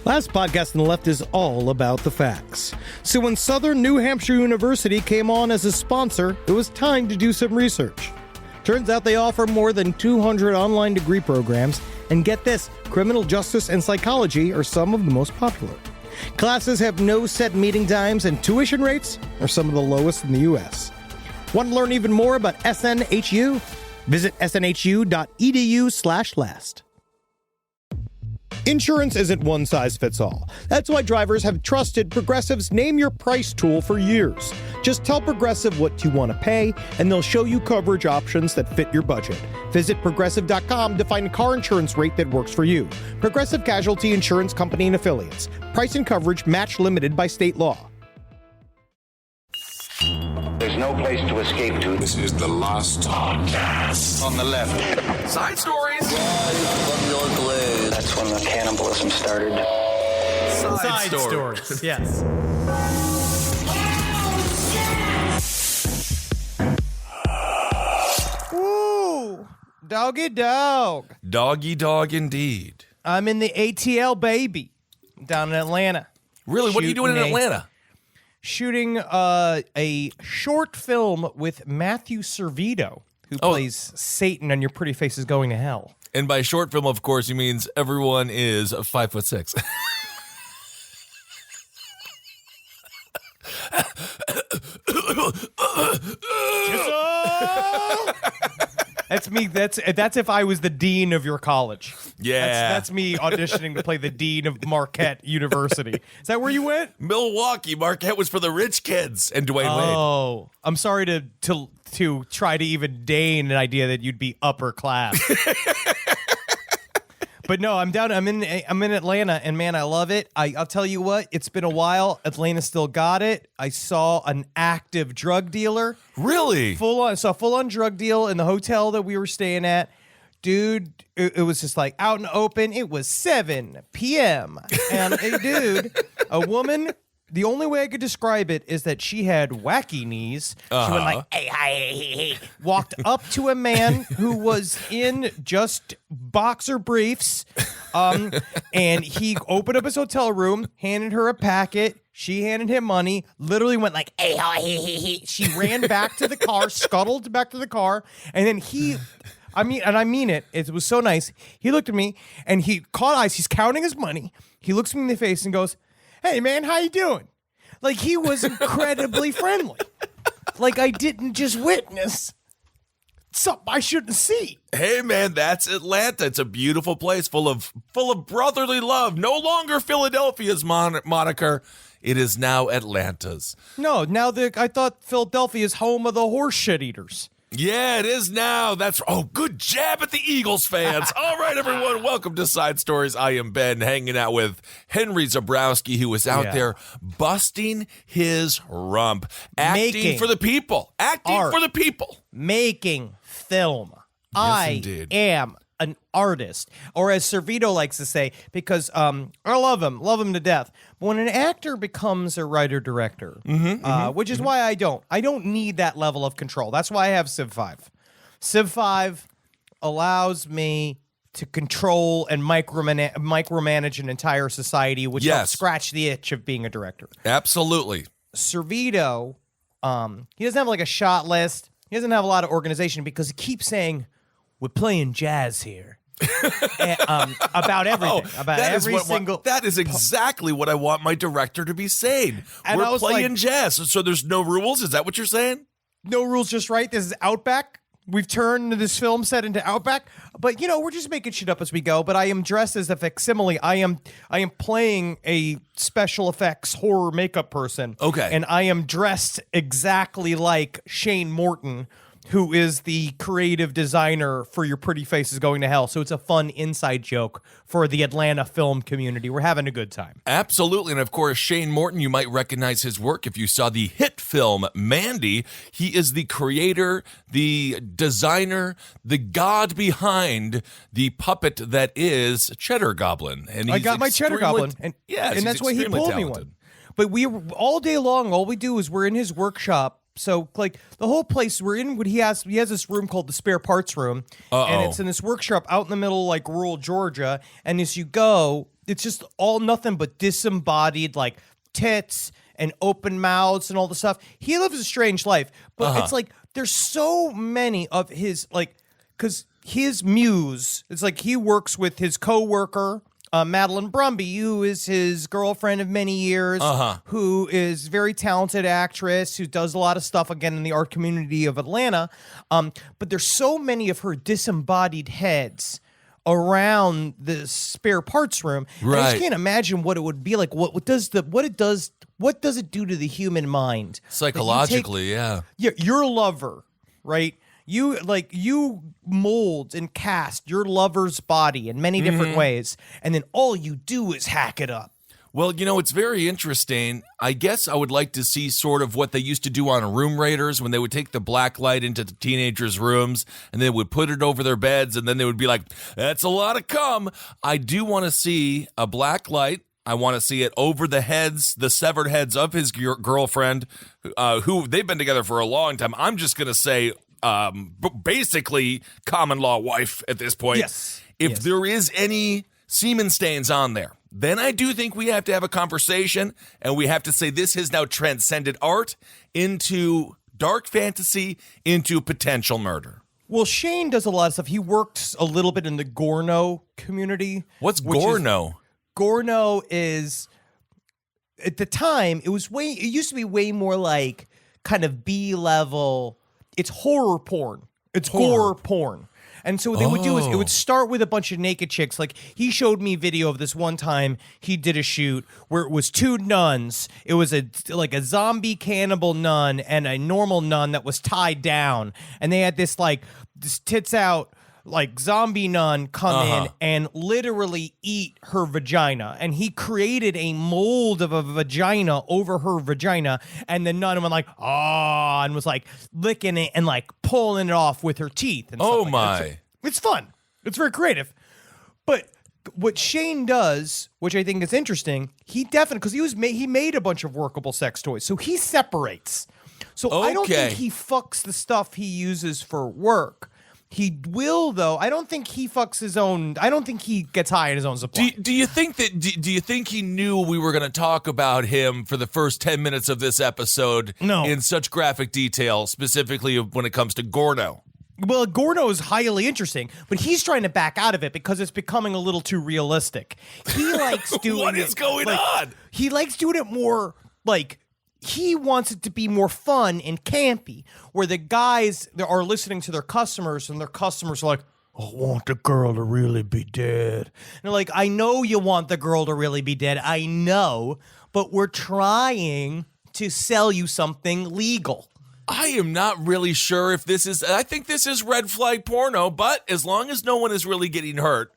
Last podcast on the left is all about the facts. So when Southern New Hampshire University came on as a sponsor, it was time to do some research. Turns out they offer more than 200 online degree programs, and get this, criminal justice and psychology are some of the most popular. Classes have no set meeting times, and tuition rates are some of the lowest in the U.S. Want to learn even more about SNHU? Visit snhu.edu/last. Insurance isn't one size fits all. That's why drivers have trusted Progressive's Name Your Price tool for years. Just tell Progressive what you want to pay, and they'll show you coverage options that fit your budget. Visit Progressive.com to find a car insurance rate that works for you. Progressive Casualty Insurance Company and Affiliates. Price and coverage match limited by state law. There's no place to escape to. This is the last podcast. On the left. Side stories. That's when the cannibalism started. Side stories. Yes. Ooh, doggy dog. Doggy dog indeed. I'm in the ATL, baby, down in Atlanta. Really? What are you doing in Atlanta? Shooting a short film with Matthew Servito, who plays Satan on Your Pretty Face is Going to Hell. And by short film, of course, he means everyone is 5'6". That's me. That's if I was the dean of your college. Yeah. That's me auditioning to play the dean of Marquette University. Is that where you went? Milwaukee. Marquette was for the rich kids, and Dwayne Wade. Oh, I'm sorry to try to even deign an idea that you'd be upper class. But no, I'm in Atlanta, and man, I love it. I'll tell you what, it's been a while. Atlanta still got it. I saw an active drug dealer. Really? Full on drug deal in the hotel that we were staying at. Dude, it was just like out and open. It was 7 p.m. And a woman, the only way I could describe it is that she had wacky knees. Uh-huh. She went like, hey, hi, hey, walked up to a man who was in just boxer briefs. And he opened up his hotel room, handed her a packet. She handed him money, literally went like, hey, hi, hey. She ran back to the car, scuttled back to the car. And then I mean it. It was so nice. He looked at me and he caught eyes. He's counting his money. He looks me in the face and goes, hey, man, how you doing? Like, he was incredibly friendly. Like, I didn't just witness something I shouldn't see. Hey, man, that's Atlanta. It's a beautiful place full of brotherly love. No longer Philadelphia's moniker. It is now Atlanta's. No, I thought Philadelphia's home of the horse shit eaters. Yeah, it is now. Good jab at the Eagles fans. All right, everyone, welcome to Side Stories. I am Ben, hanging out with Henry Zabrowski, who is out there busting his rump, acting for the people. Acting for the people. Making film. Yes, I am an artist, or as Servito likes to say, because I love him to death. But when an actor becomes a writer-director, which is why I don't need that level of control. That's why I have Civ 5. Civ 5 allows me to control and micromanage an entire society, which helps scratch the itch of being a director. Absolutely. Servito, he doesn't have like a shot list. He doesn't have a lot of organization because he keeps saying, we're playing jazz here. About everything. That is exactly what I want my director to be saying. And we're playing jazz. So there's no rules? Is that what you're saying? No rules, just right. This is Outback. We've turned this film set into Outback. But, we're just making shit up as we go. But I am dressed as a facsimile. I am playing a special effects horror makeup person. Okay. And I am dressed exactly like Shane Morton, who is the creative designer for Your Pretty Face is Going to Hell. So it's a fun inside joke for the Atlanta film community. We're having a good time. Absolutely. And of course, Shane Morton, you might recognize his work if you saw the hit film Mandy. He is the creator, the designer, the god behind the puppet that is Cheddar Goblin. And I got my Cheddar Goblin. And that's why he pulled me one. But we all day long, all we do is we're in his workshop. So, like, the whole place we're in, he has this room called the spare parts room. And it's in this workshop out in the middle, like, rural Georgia. And as you go, it's just all nothing but disembodied, like tits and open mouths and all the stuff. He lives a strange life, but it's like there's so many of his like, because his muse, it's like he works with his coworker, Madeline Brumby, who is his girlfriend of many years, who is a very talented actress who does a lot of stuff again in the art community of Atlanta. But there's so many of her disembodied heads around the spare parts room. Right. And I just can't imagine what it would be like. What does it do to the human mind? Psychologically, yeah. Your lover, right? You mold and cast your lover's body in many different ways, and then all you do is hack it up. Well, it's very interesting. I guess I would like to see sort of what they used to do on Room Raiders when they would take the black light into the teenagers' rooms and they would put it over their beds and then they would be like, that's a lot of cum. I do want to see a black light. I want to see it over the heads, the severed heads of his girlfriend, who they've been together for a long time. I'm just going to say basically common law wife at this point. Yes. If there is any semen stains on there, then I do think we have to have a conversation and we have to say this has now transcended art into dark fantasy, into potential murder. Well, Shane does a lot of stuff. He works a little bit in the Gorno community. What's Gorno? Gorno is, at the time, it used to be way more like kind of B-level. It's horror porn. It's gore porn. And so what they would do is it would start with a bunch of naked chicks. Like he showed me video of this one time he did a shoot where it was two nuns. It was a zombie cannibal nun and a normal nun that was tied down. And they had this tits out like zombie nun come in and literally eat her vagina. And he created a mold of a vagina over her vagina. And the nun went like, and was like licking it and like pulling it off with her teeth. And stuff like that. So it's fun. It's very creative. But what Shane does, which I think is interesting, he definitely, because he made a bunch of workable sex toys. So he separates. So I don't think he fucks the stuff he uses for work. He will, though. I don't think he fucks his own. I don't think he gets high in his own supply. Do you think that? Do you think he knew we were going to talk about him for the first 10 minutes of this episode? No. In such graphic detail, specifically when it comes to Gorno. Well, Gorno is highly interesting, but he's trying to back out of it because it's becoming a little too realistic. He likes doing What is going on? He likes doing it more like. He wants it to be more fun and campy, where the guys are listening to their customers, and their customers are like, I want the girl to really be dead. And they're like, I know you want the girl to really be dead. I know, but we're trying to sell you something legal. I am not really sure if this is. I think this is red flag porno, but as long as no one is really getting hurt.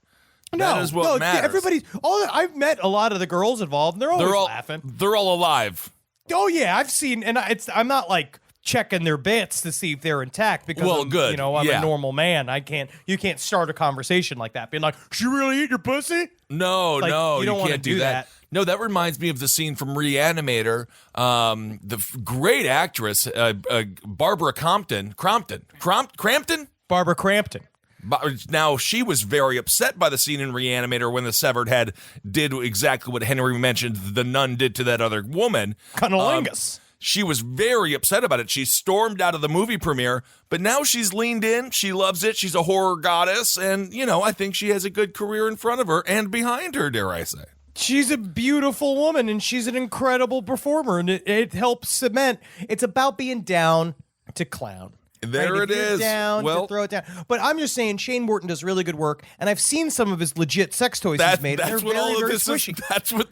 That is what matters. I've met a lot of the girls involved, and they're always laughing. They're all alive. Oh yeah, I've seen, and I'm not like checking their bits to see if they're intact because I'm a normal man. You can't start a conversation like that, being like, "She really eat your pussy?" No, you don't can't do that. No, that reminds me of the scene from Reanimator. Great actress, Barbara Crampton. Barbara Crampton. Now, she was very upset by the scene in Reanimator when the severed head did exactly what Henry mentioned the nun did to that other woman. Cunnilingus. She was very upset about it. She stormed out of the movie premiere, but now she's leaned in. She loves it. She's a horror goddess, and, I think she has a good career in front of her and behind her, dare I say. She's a beautiful woman, and she's an incredible performer, and it helps cement. It's about being down to clown. There it is. To throw it down. But I'm just saying, Shane Morton does really good work, and I've seen some of his legit sex toys he's made. That's what all of this is. That's what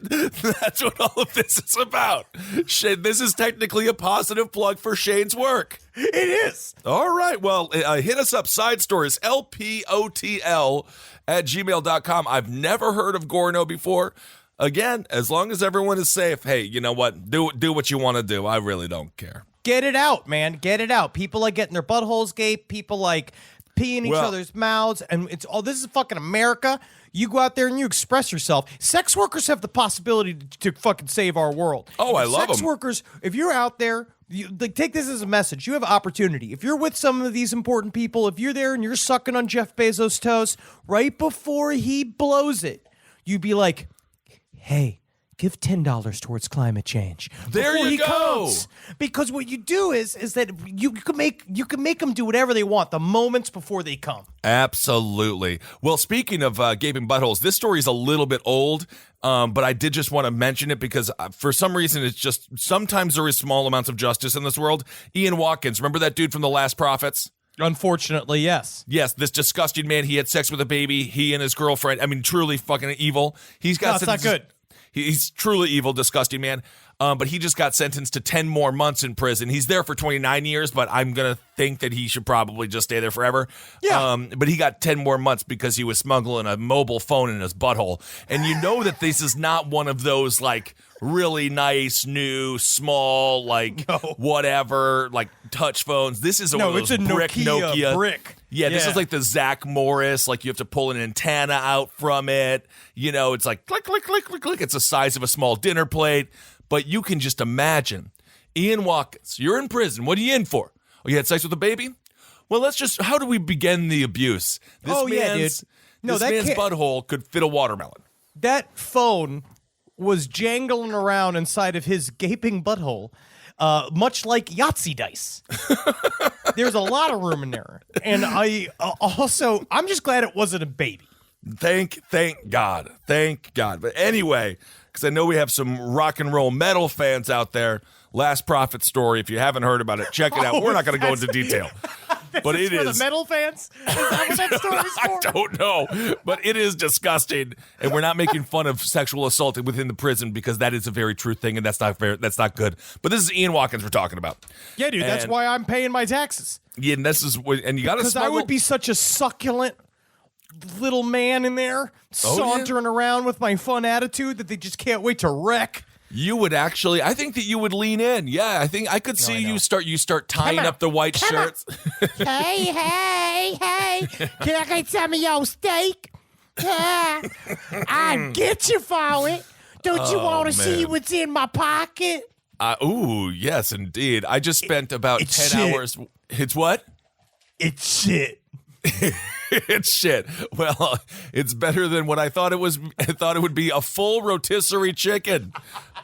all of this is about. Shane, this is technically a positive plug for Shane's work. It is. All right. Well, hit us up. Side stories, lpotl@gmail.com. I've never heard of Gorno before. Again, as long as everyone is safe, hey, you know what? Do what you want to do. I really don't care. Get it out, man. Get it out. People like getting their buttholes gaped. People like peeing each other's mouths. And this is fucking America. You go out there and you express yourself. Sex workers have the possibility to fucking save our world. Oh, I love them. Sex workers, if you're out there, take this as a message. You have opportunity. If you're with some of these important people, if you're there and you're sucking on Jeff Bezos' toes, right before he blows it, you'd be like, hey, give $10 towards climate change. There before you he go. comes. Because what you do is that you can make them do whatever they want the moments before they come. Absolutely. Well, speaking of gaping buttholes, this story is a little bit old, but I did just want to mention it because for some reason it's just sometimes there is small amounts of justice in this world. Ian Watkins, remember that dude from The Last Prophets? Unfortunately, yes. Yes, this disgusting man. He had sex with a baby. He and his girlfriend. I mean, truly fucking evil. He's got. No, it's not good. He's truly evil, disgusting man. But he just got sentenced to 10 more months in prison. He's there for 29 years, but I'm going to think that he should probably just stay there forever. Yeah. But he got 10 more months because he was smuggling a mobile phone in his butthole. And you know that this is not one of those, like, really nice, new, small, like, whatever, like, touch phones. This is one of those it's a brick Nokia. brick. Yeah, this is like the Zach Morris, like you have to pull an antenna out from it. You know, it's like click, click, click, click, click. It's the size of a small dinner plate. But you can just imagine, Ian Watkins, you're in prison. What are you in for? Oh, you had sex with a baby? Well, how do we begin the abuse? This man's butthole could fit a watermelon. That phone was jangling around inside of his gaping butthole, much like Yahtzee dice. There's a lot of room in there. And I'm just glad it wasn't a baby. Thank God. Thank God. But anyway, because I know we have some rock and roll metal fans out there. Last Prophet story. If you haven't heard about it, check it out. We're not going to go into detail. But it is. For the metal fans? Is that what that story's for? I don't know. But it is disgusting. And we're not making fun of sexual assault within the prison because that is a very true thing and that's not fair. That's not good. But this is Ian Watkins we're talking about. Yeah, dude. That's why I'm paying my taxes. Yeah, and you got to Because I would be such a succulent little man in there sauntering around with my fun attitude that they just can't wait to wreck. You would actually, I think that you would lean in. Yeah, I think I could see you start tying up the white shirts. Hey, can I get some of your steak? I'll get you for it. Don't you want to see what's in my pocket? Ooh, yes, indeed. I just spent about 10 hours. It's what? It's shit. It's shit. Well, it's better than what I thought it was. I thought it would be a full rotisserie chicken.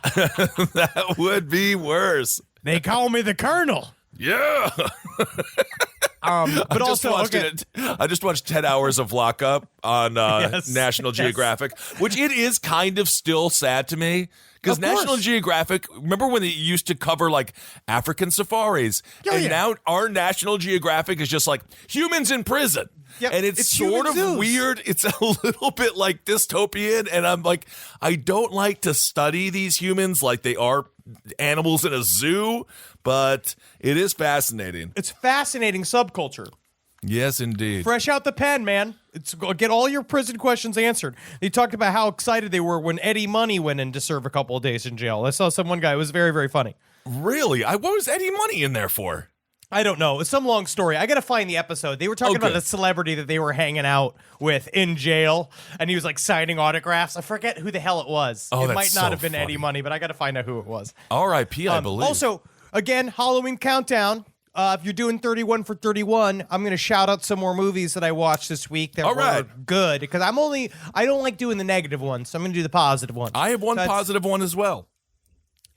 That would be worse. They call me the Colonel. Yeah. But I just watched 10 hours of Lockup on National Geographic, which it is kind of still sad to me. Because National Geographic, remember when they used to cover like African safaris? Now our National Geographic is just like humans in prison. Yep. And it's sort of weird. It's a little bit like dystopian. And I'm like, I don't like to study these humans like they are animals in a zoo, but it is fascinating. It's fascinating subculture. Yes, indeed. Fresh out the pen, man. Get all your prison questions answered. They talked about how excited they were when Eddie Money went in to serve a couple of days in jail. I saw one guy. It was very, very funny. Really? What was Eddie Money in there for? I don't know. It's some long story. I got to find the episode. They were talking about a celebrity that they were hanging out with in jail, and he was like signing autographs. I forget who the hell it was. It might not have been Eddie Money, but I got to find out who it was. R.I.P., I believe. Also, again, Halloween countdown. If you're doing 31 for 31, I'm going to shout out some more movies that I watched this week that were good because I don't like doing the negative ones, so I'm going to do the positive ones. I have one positive one as well.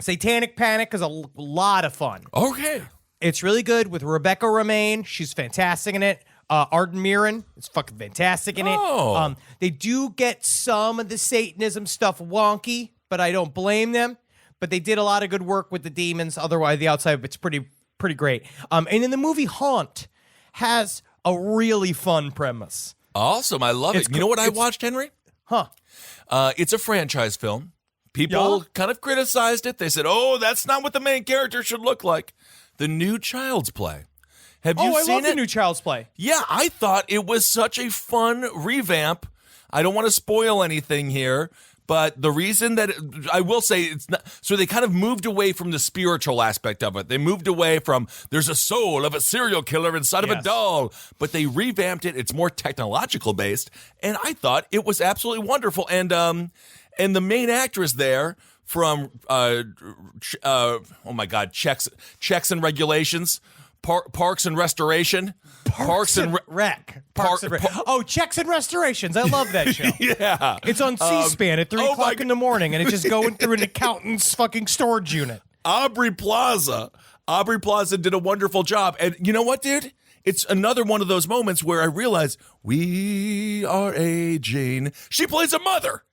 Satanic Panic is a lot of fun. Okay. It's really good with Rebecca Romaine. She's fantastic in it. Arden Mirren is fucking fantastic in it. They do get some of the Satanism stuff wonky, but I don't blame them. But they did a lot of good work with the demons. Otherwise, the outside of it's pretty great. And then the movie Haunt has a really fun premise. Awesome. I love it. You know what I watched, Henry? Huh. It's a franchise film. People kind of criticized it. They said, that's not what the main character should look like. The new Child's Play. Have you seen it? I love the new Child's Play. Yeah, I thought it was such a fun revamp. I don't want to spoil anything here. But the reason that I will say it's not, so they kind of moved away from the spiritual aspect of it. They moved away from there's a soul of a serial killer inside of a doll, but they revamped it. It's more technological based, and I thought it was absolutely wonderful. And the main actress there from oh my God, Checks and Regulations. Parks and Restoration. Parks and Rec. Oh, Checks and Restorations. I love that show. Yeah. It's on C-SPAN at 3 o'clock in the morning, and it's just going through an accountant's fucking storage unit. Aubrey Plaza did a wonderful job. And you know what, dude? It's another one of those moments where I realize we are aging. She plays a mother.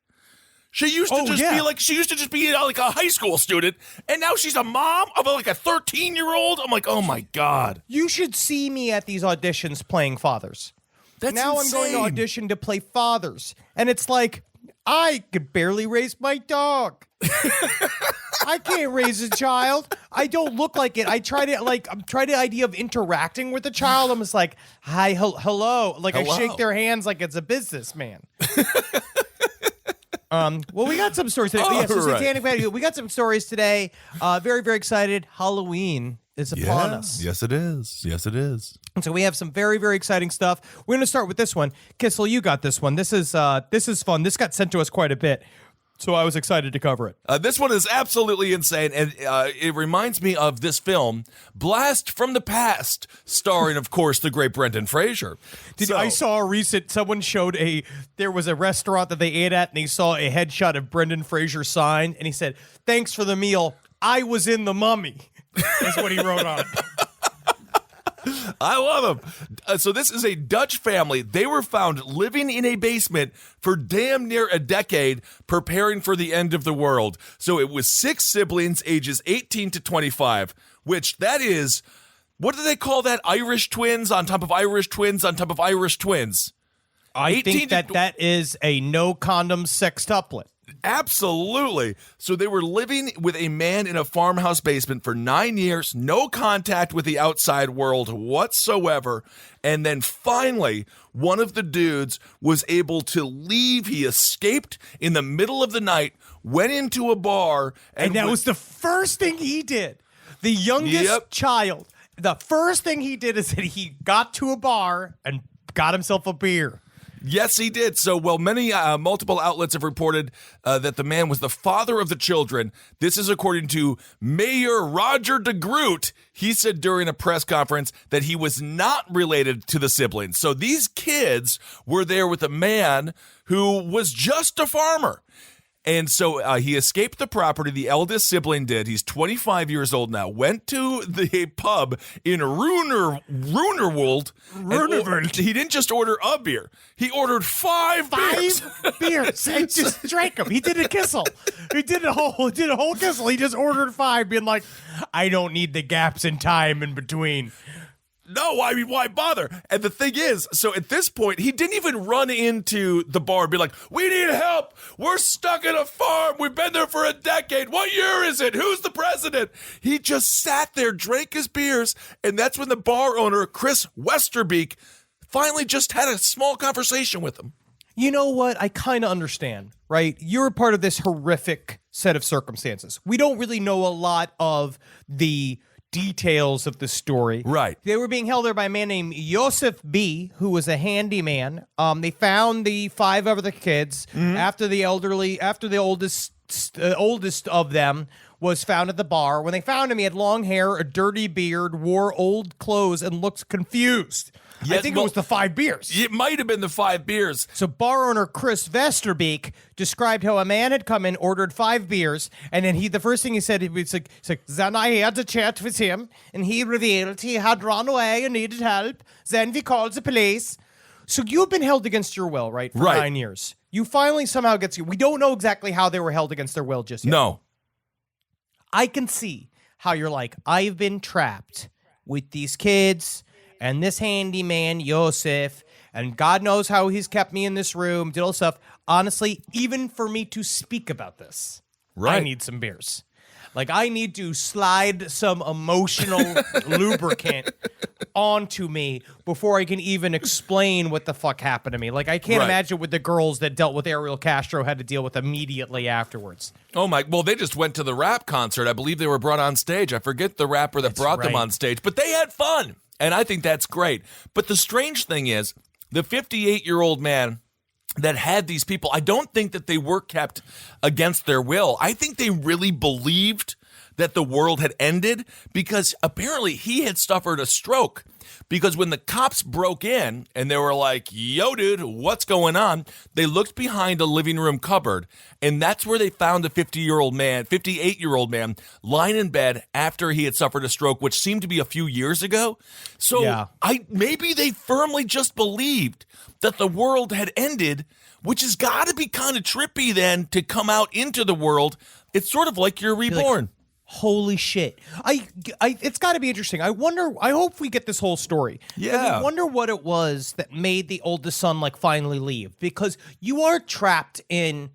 She used to just be like a high school student, and now she's a mom of like a 13-year-old. I'm like, oh my God. You should see me at these auditions playing fathers. That's now insane. I'm going to audition to play fathers, and it's like I could barely raise my dog. I can't raise a child. I don't look like it. I'm trying the idea of interacting with the child. I'm just like, hi, hello. Like Hello. I shake their hands like it's a businessman. Well, we got some stories today. Satanic Panic. We got some stories today. Very, very excited. Halloween is upon us. Yes, it is. Yes, it is. And so we have some very, very exciting stuff. We're going to start with this one. Kissel, you got this one. This is fun. This got sent to us quite a bit, so I was excited to cover it. This one is absolutely insane, and it reminds me of this film, Blast from the Past, starring, of course, the great Brendan Fraser. I saw a recent, someone showed there was a restaurant that they ate at, and he saw a headshot of Brendan Fraser's sign, and he said, "Thanks for the meal. I was in The Mummy." That's what he wrote on. I love him. So this is a Dutch family. They were found living in a basement for damn near a decade, preparing for the end of the world. So it was 6 siblings, ages 18 to 25, which that is, what do they call that? Irish twins on top of Irish twins on top of Irish twins. I think that is a no condom sextuplet. Absolutely. So they were living with a man in a farmhouse basement for 9 years, no contact with the outside world whatsoever. And then finally, one of the dudes was able to leave. He escaped in the middle of the night, went into a bar. And that was the first thing he did. The youngest child. The first thing he did is that he got to a bar and got himself a beer. Yes, he did. So, multiple outlets have reported that the man was the father of the children. This is according to Mayor Roger de Groot. He said during a press conference that he was not related to the siblings. So these kids were there with a man who was just a farmer. And so he escaped the property. The eldest sibling did. He's 25 years old now. Went to the pub in Runerwold. He didn't just order a beer. He ordered 5 beers. 5 beers. And just drank them. He did a kissel. He did a whole kissel. He just ordered 5, being like, I don't need the gaps in time in between. No, I mean, why bother? And the thing is, so at this point, he didn't even run into the bar and be like, we need help. We're stuck in a farm. We've been there for a decade. What year is it? Who's the president? He just sat there, drank his beers, and that's when the bar owner, Chris Westerbeek, finally just had a small conversation with him. You know what? I kind of understand, right? You're a part of this horrific set of circumstances. We don't really know a lot of the details of the story. Right. They were being held there by a man named Joseph B., who was a handyman. They found the 5 other kids after the oldest of them was found at the bar. When they found him, he had long hair, a dirty beard, wore old clothes, and looked confused. I think it was the 5 beers. It might have been the 5 beers. So bar owner Chris Westerbeek described how a man had come in, ordered 5 beers, and then the first thing he said, he was like, then I had a chat with him, and he revealed he had run away and needed help. Then we called the police. So you've been held against your will, right? For 9 years. You finally somehow we don't know exactly how they were held against their will just yet. No. I can see how you're like, I've been trapped with these kids and this handyman, Yosef, and God knows how he's kept me in this room, did all stuff. Honestly, even for me to speak about this, I need some beers. Like, I need to slide some emotional lubricant onto me before I can even explain what the fuck happened to me. Like, I can't imagine what the girls that dealt with Ariel Castro had to deal with immediately afterwards. Oh my, well, they just went to the rap concert. I believe they were brought on stage. I forget the rapper that brought them on stage, but they had fun. And I think that's great. But the strange thing is, the 58-year-old man that had these people, I don't think that they were kept against their will. I think they really believed that the world had ended because apparently he had suffered a stroke. Because when the cops broke in and they were like, yo, dude, what's going on? They looked behind a living room cupboard, and that's where they found a 58-year-old man, lying in bed after he had suffered a stroke, which seemed to be a few years ago. So maybe they firmly just believed that the world had ended, which has got to be kind of trippy then to come out into the world. It's sort of like you're reborn. Holy shit. It's got to be interesting. I hope we get this whole story. Yeah. I wonder what it was that made the oldest son finally leave, because you are trapped in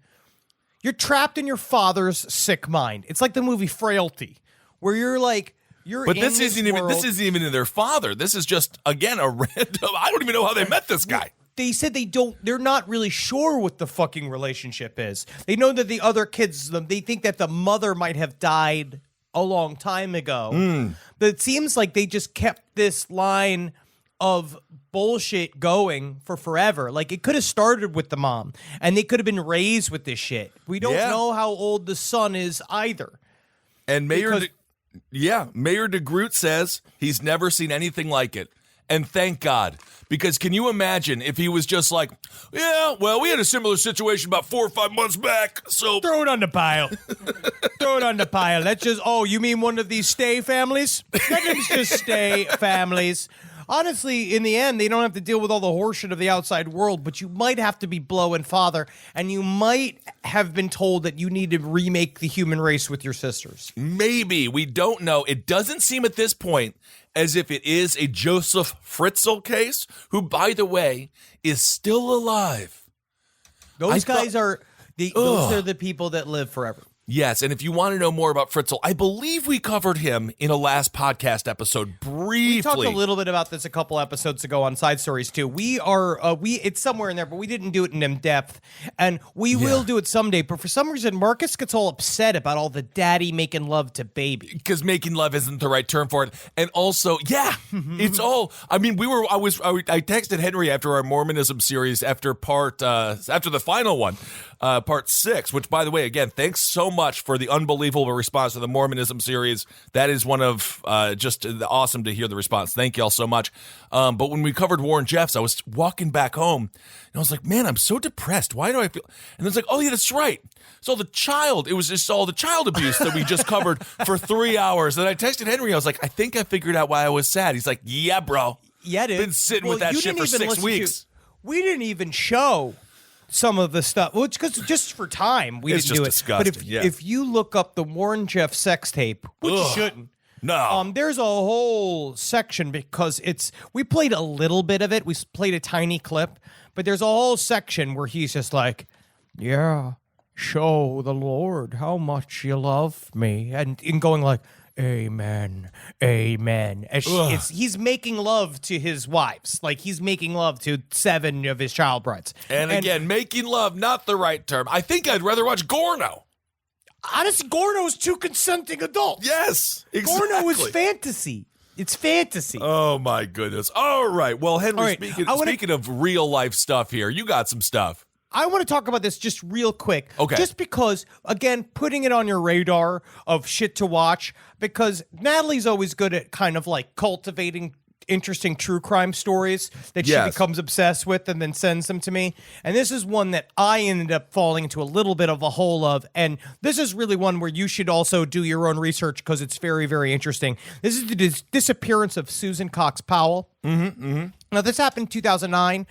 your father's sick mind. It's like the movie Frailty, where you're like, But this isn't even in their father. This is just, again, a random, I don't even know how they met this guy. They said they're not really sure what the fucking relationship is. They know that the other kids, they think that the mother might have died a long time ago. But it seems like they just kept this line of bullshit going for forever. Like, it could have started with the mom, and they could have been raised with this shit. We don't know how old the son is either. And Mayor de Groot says he's never seen anything like it. And thank God, because can you imagine if he was just like, yeah, well, we had a similar situation about 4 or 5 months back, so throw it on the pile. Throw it on the pile. That's just, you mean one of these stay families? Let them just stay families. Honestly, in the end, they don't have to deal with all the horseshit of the outside world, but you might have to be Blow and father, and you might have been told that you need to remake the human race with your sisters. Maybe. We don't know. It doesn't seem at this point as if it is a Joseph Fritzl case, who, by the way, is still alive. Those guys are the people that live forever. Yes, and if you want to know more about Fritzl, I believe we covered him in a last podcast episode briefly. We talked a little bit about this a couple episodes ago on Side Stories too. It's somewhere in there, but we didn't do it in depth, and we will do it someday. But for some reason, Marcus gets all upset about all the daddy making love to baby, because making love isn't the right term for it. And also, it's all. I mean, I texted Henry after our Mormonism series after the final one. Part 6, which, by the way, again, thanks so much for the unbelievable response to the Mormonism series. That is one of just awesome to hear the response. Thank y'all so much. But when we covered Warren Jeffs, I was walking back home, and I was like, man, I'm so depressed. Why do I feel? And it's like, oh, yeah, that's right. So it was just all the child abuse that we just covered for 3 hours. And I texted Henry. I was like, I think I figured out why I was sad. He's like, yeah, bro. Yeah, dude. Been sitting with that shit for 6 weeks. We didn't even show some of the stuff, which because just for time we didn't do it. Disgusting. But if you look up the Warren Jeff sex tape, which you shouldn't, there's a whole section, because we played a little bit of it. We played a tiny clip, but there's a whole section where he's just like, yeah, show the Lord how much you love me, and going like, amen, amen. He's making love to his wives. Like, he's making love to 7 of his child brides. And again, making love, not the right term. I think I'd rather watch Gorno. Honestly, Gorno is 2 consenting adults. Yes, exactly. Gorno is fantasy. It's fantasy. Oh, my goodness. All right. Well, Henry, speaking of real life stuff here, you got some stuff. I want to talk about this just real quick. Okay. Just because, again, putting it on your radar of shit to watch, because Natalie's always good at kind of like cultivating interesting true crime stories that she becomes obsessed with and then sends them to me. And this is one that I ended up falling into a little bit of a hole of. And this is really one where you should also do your own research, because it's very, very interesting. This is the disappearance of Susan Cox Powell. Now, this happened in 2009.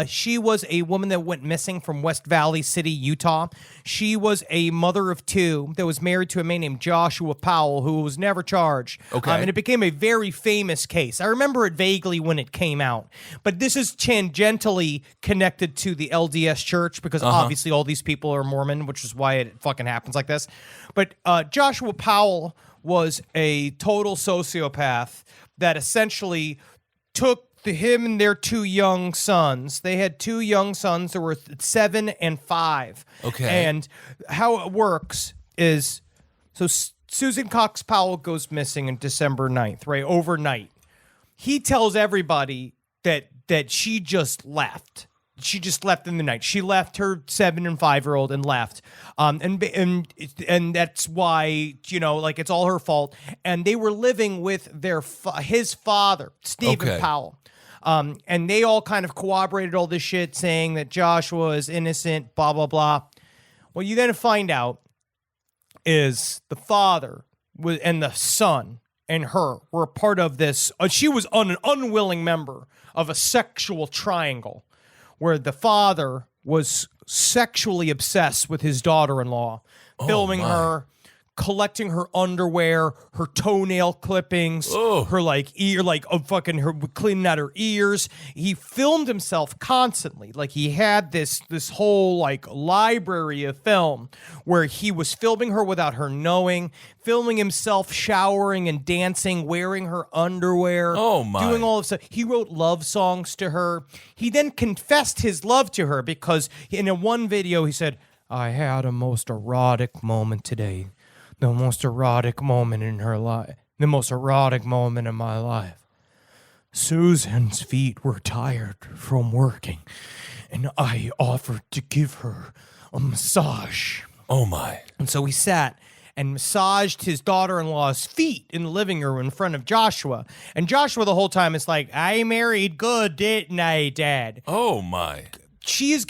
She was a woman that went missing from West Valley City, Utah. She was a mother of 2 that was married to a man named Joshua Powell, who was never charged. Okay. And it became a very famous case. I remember it vaguely when it came out. But this is tangentially connected to the LDS Church, because obviously all these people are Mormon, which is why it fucking happens like this. But Joshua Powell was a total sociopath that essentially took him and their 2 young sons. They had 2 young sons that were 7 and 5. Okay. And how it works is, so Susan Cox Powell goes missing on December 9th, right? Overnight. He tells everybody that she just left. she just left in the night. She left her 7 and 5-year-old and left. And that's why, like it's all her fault. And they were living with his father, Stephen Powell. And they all kind of corroborated all this shit, saying that Joshua is innocent, blah, blah, blah. What you then find out is the father and the son and her were a part of this. She was an unwilling member of a sexual triangle where the father was sexually obsessed with his daughter-in-law, filming her, collecting her underwear, her toenail clippings, her her cleaning out her ears. He filmed himself constantly. Like he had this whole like library of film where he was filming her without her knowing, filming himself showering and dancing, wearing her underwear, doing all of stuff. He wrote love songs to her. He then confessed his love to her because in one video he said, "I had a most erotic moment today. The most erotic moment in her life. The most erotic moment in my life. Susan's feet were tired from working, and I offered to give her a massage." Oh, my. And so he sat and massaged his daughter-in-law's feet in the living room in front of Joshua. And Joshua the whole time is like, "I married good, didn't I, Dad?" Oh, my. He's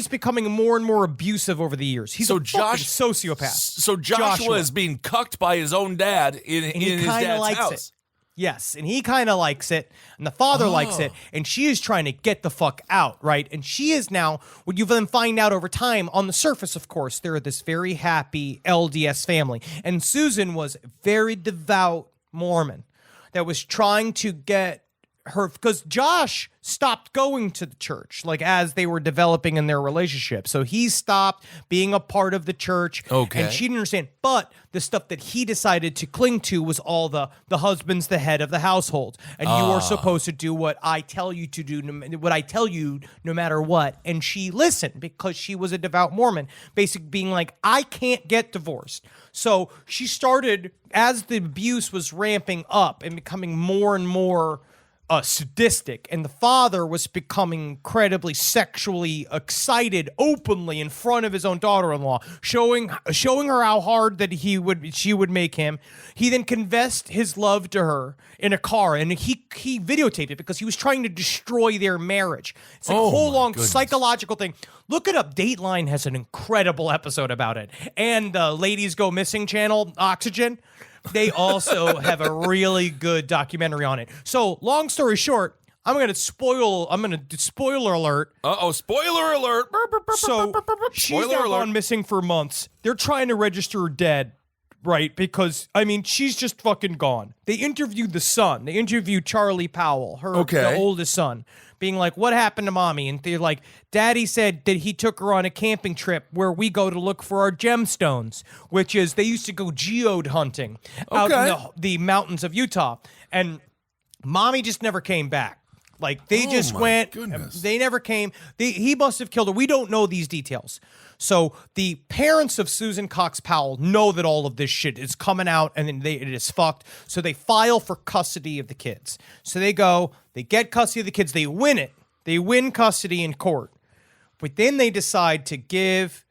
becoming more and more abusive over the years. He's a fucking sociopath. So Joshua is being cucked by his own dad in his dad's house. It. Yes, and he kind of likes it, and the father likes it, and she is trying to get the fuck out, right? And she is now, what you then find out over time, on the surface, of course, they're this very happy LDS family. And Susan was a very devout Mormon that was trying to get her, because Josh stopped going to the church, like as they were developing in their relationship. So he stopped being a part of the church. Okay. And she didn't understand. But the stuff that he decided to cling to was all the husband's the head of the household. And you are supposed to do what I tell you to do, what I tell you no matter what. And she listened because she was a devout Mormon, basically being like, I can't get divorced. So she started, as the abuse was ramping up and becoming more and more sadistic, and the father was becoming incredibly sexually excited openly in front of his own daughter-in-law, showing her how hard that she would make him. He then confessed his love to her in a car, and he videotaped it because he was trying to destroy their marriage. It's like a whole long psychological thing. Look it up. Dateline has an incredible episode about it, and the Ladies Go Missing channel, Oxygen, they also have a really good documentary on it. So, long story short, I'm going to spoiler alert. Spoiler alert. So, she's now gone missing for months. They're trying to register her dead, right? Because, she's just fucking gone. They interviewed the son. They interviewed Charlie Powell, the oldest son, being like, what happened to mommy? And they're like, Daddy said that he took her on a camping trip where we go to look for our gemstones, which is, they used to go geode hunting out in the mountains of Utah. And mommy just never came back. Like, they just went. Goodness. They never came. He must have killed her. We don't know these details. So the parents of Susan Cox Powell know that all of this shit is coming out and then it is fucked. So they file for custody of the kids. So they get custody of the kids. They win it. They win custody in court. But then they decide to give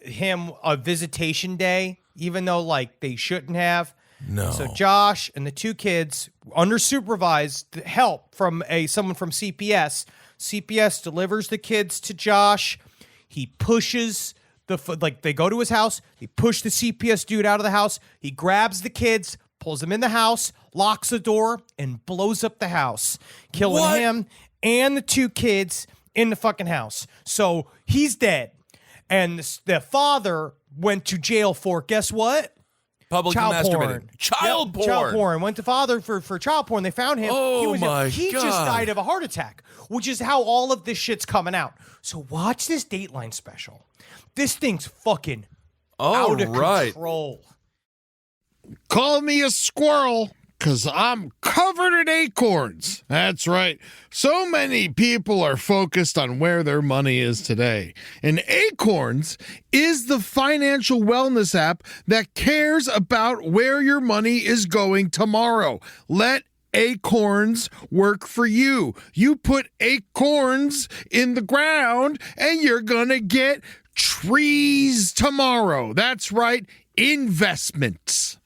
him a visitation day, even though they shouldn't have. No. So Josh and the two kids, under supervised help from someone from CPS. CPS delivers the kids to Josh. He pushes they go to his house. He pushed the CPS dude out of the house. He grabs the kids, pulls them in the house, locks the door, and blows up the house, killing him and the two kids in the fucking house. So he's dead. And the father went to jail for, guess what? Public masturbating. Child porn. Child porn. Went to father for child porn. They found him. He just died of a heart attack, which is how all of this shit's coming out. So watch this Dateline special. This thing's fucking out of control. Call me a squirrel, because I'm covered in acorns. That's right. So many people are focused on where their money is today. And Acorns is the financial wellness app that cares about where your money is going tomorrow. Let acorns work for you. You put acorns in the ground and you're going to get trees tomorrow. That's right, investments.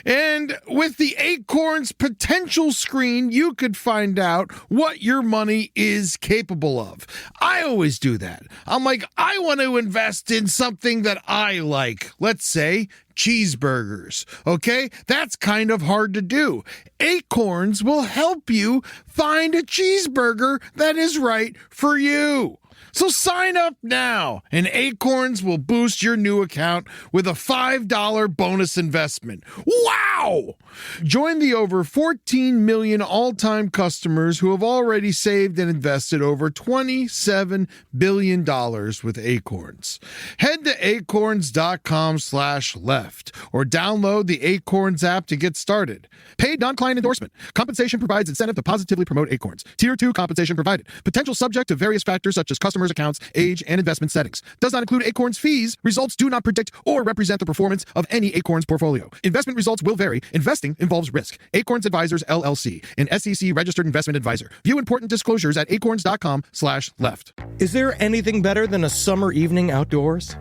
And with the Acorns Potential Screen, you could find out what your money is capable of. I always do that. I'm like, I want to invest in something that I like. Let's say cheeseburgers. Okay? That's kind of hard to do. Acorns will help you find a cheeseburger that is right for you. So sign up now, and Acorns will boost your new account with a $5 bonus investment. Wow! Join the over 14 million all-time customers who have already saved and invested over $27 billion with Acorns. Head to acorns.com/left or download the Acorns app to get started. Paid non-client endorsement. Compensation provides incentive to positively promote Acorns. Tier 2 compensation provided. Potential subject to various factors such as customers' accounts, age, and investment settings. Does not include Acorns fees. Results do not predict or represent the performance of any Acorns portfolio. Investment results will vary. Investing involves risk. Acorns Advisors, LLC, an SEC registered investment advisor. View important disclosures at acorns.com/left. Is there anything better than a summer evening outdoors?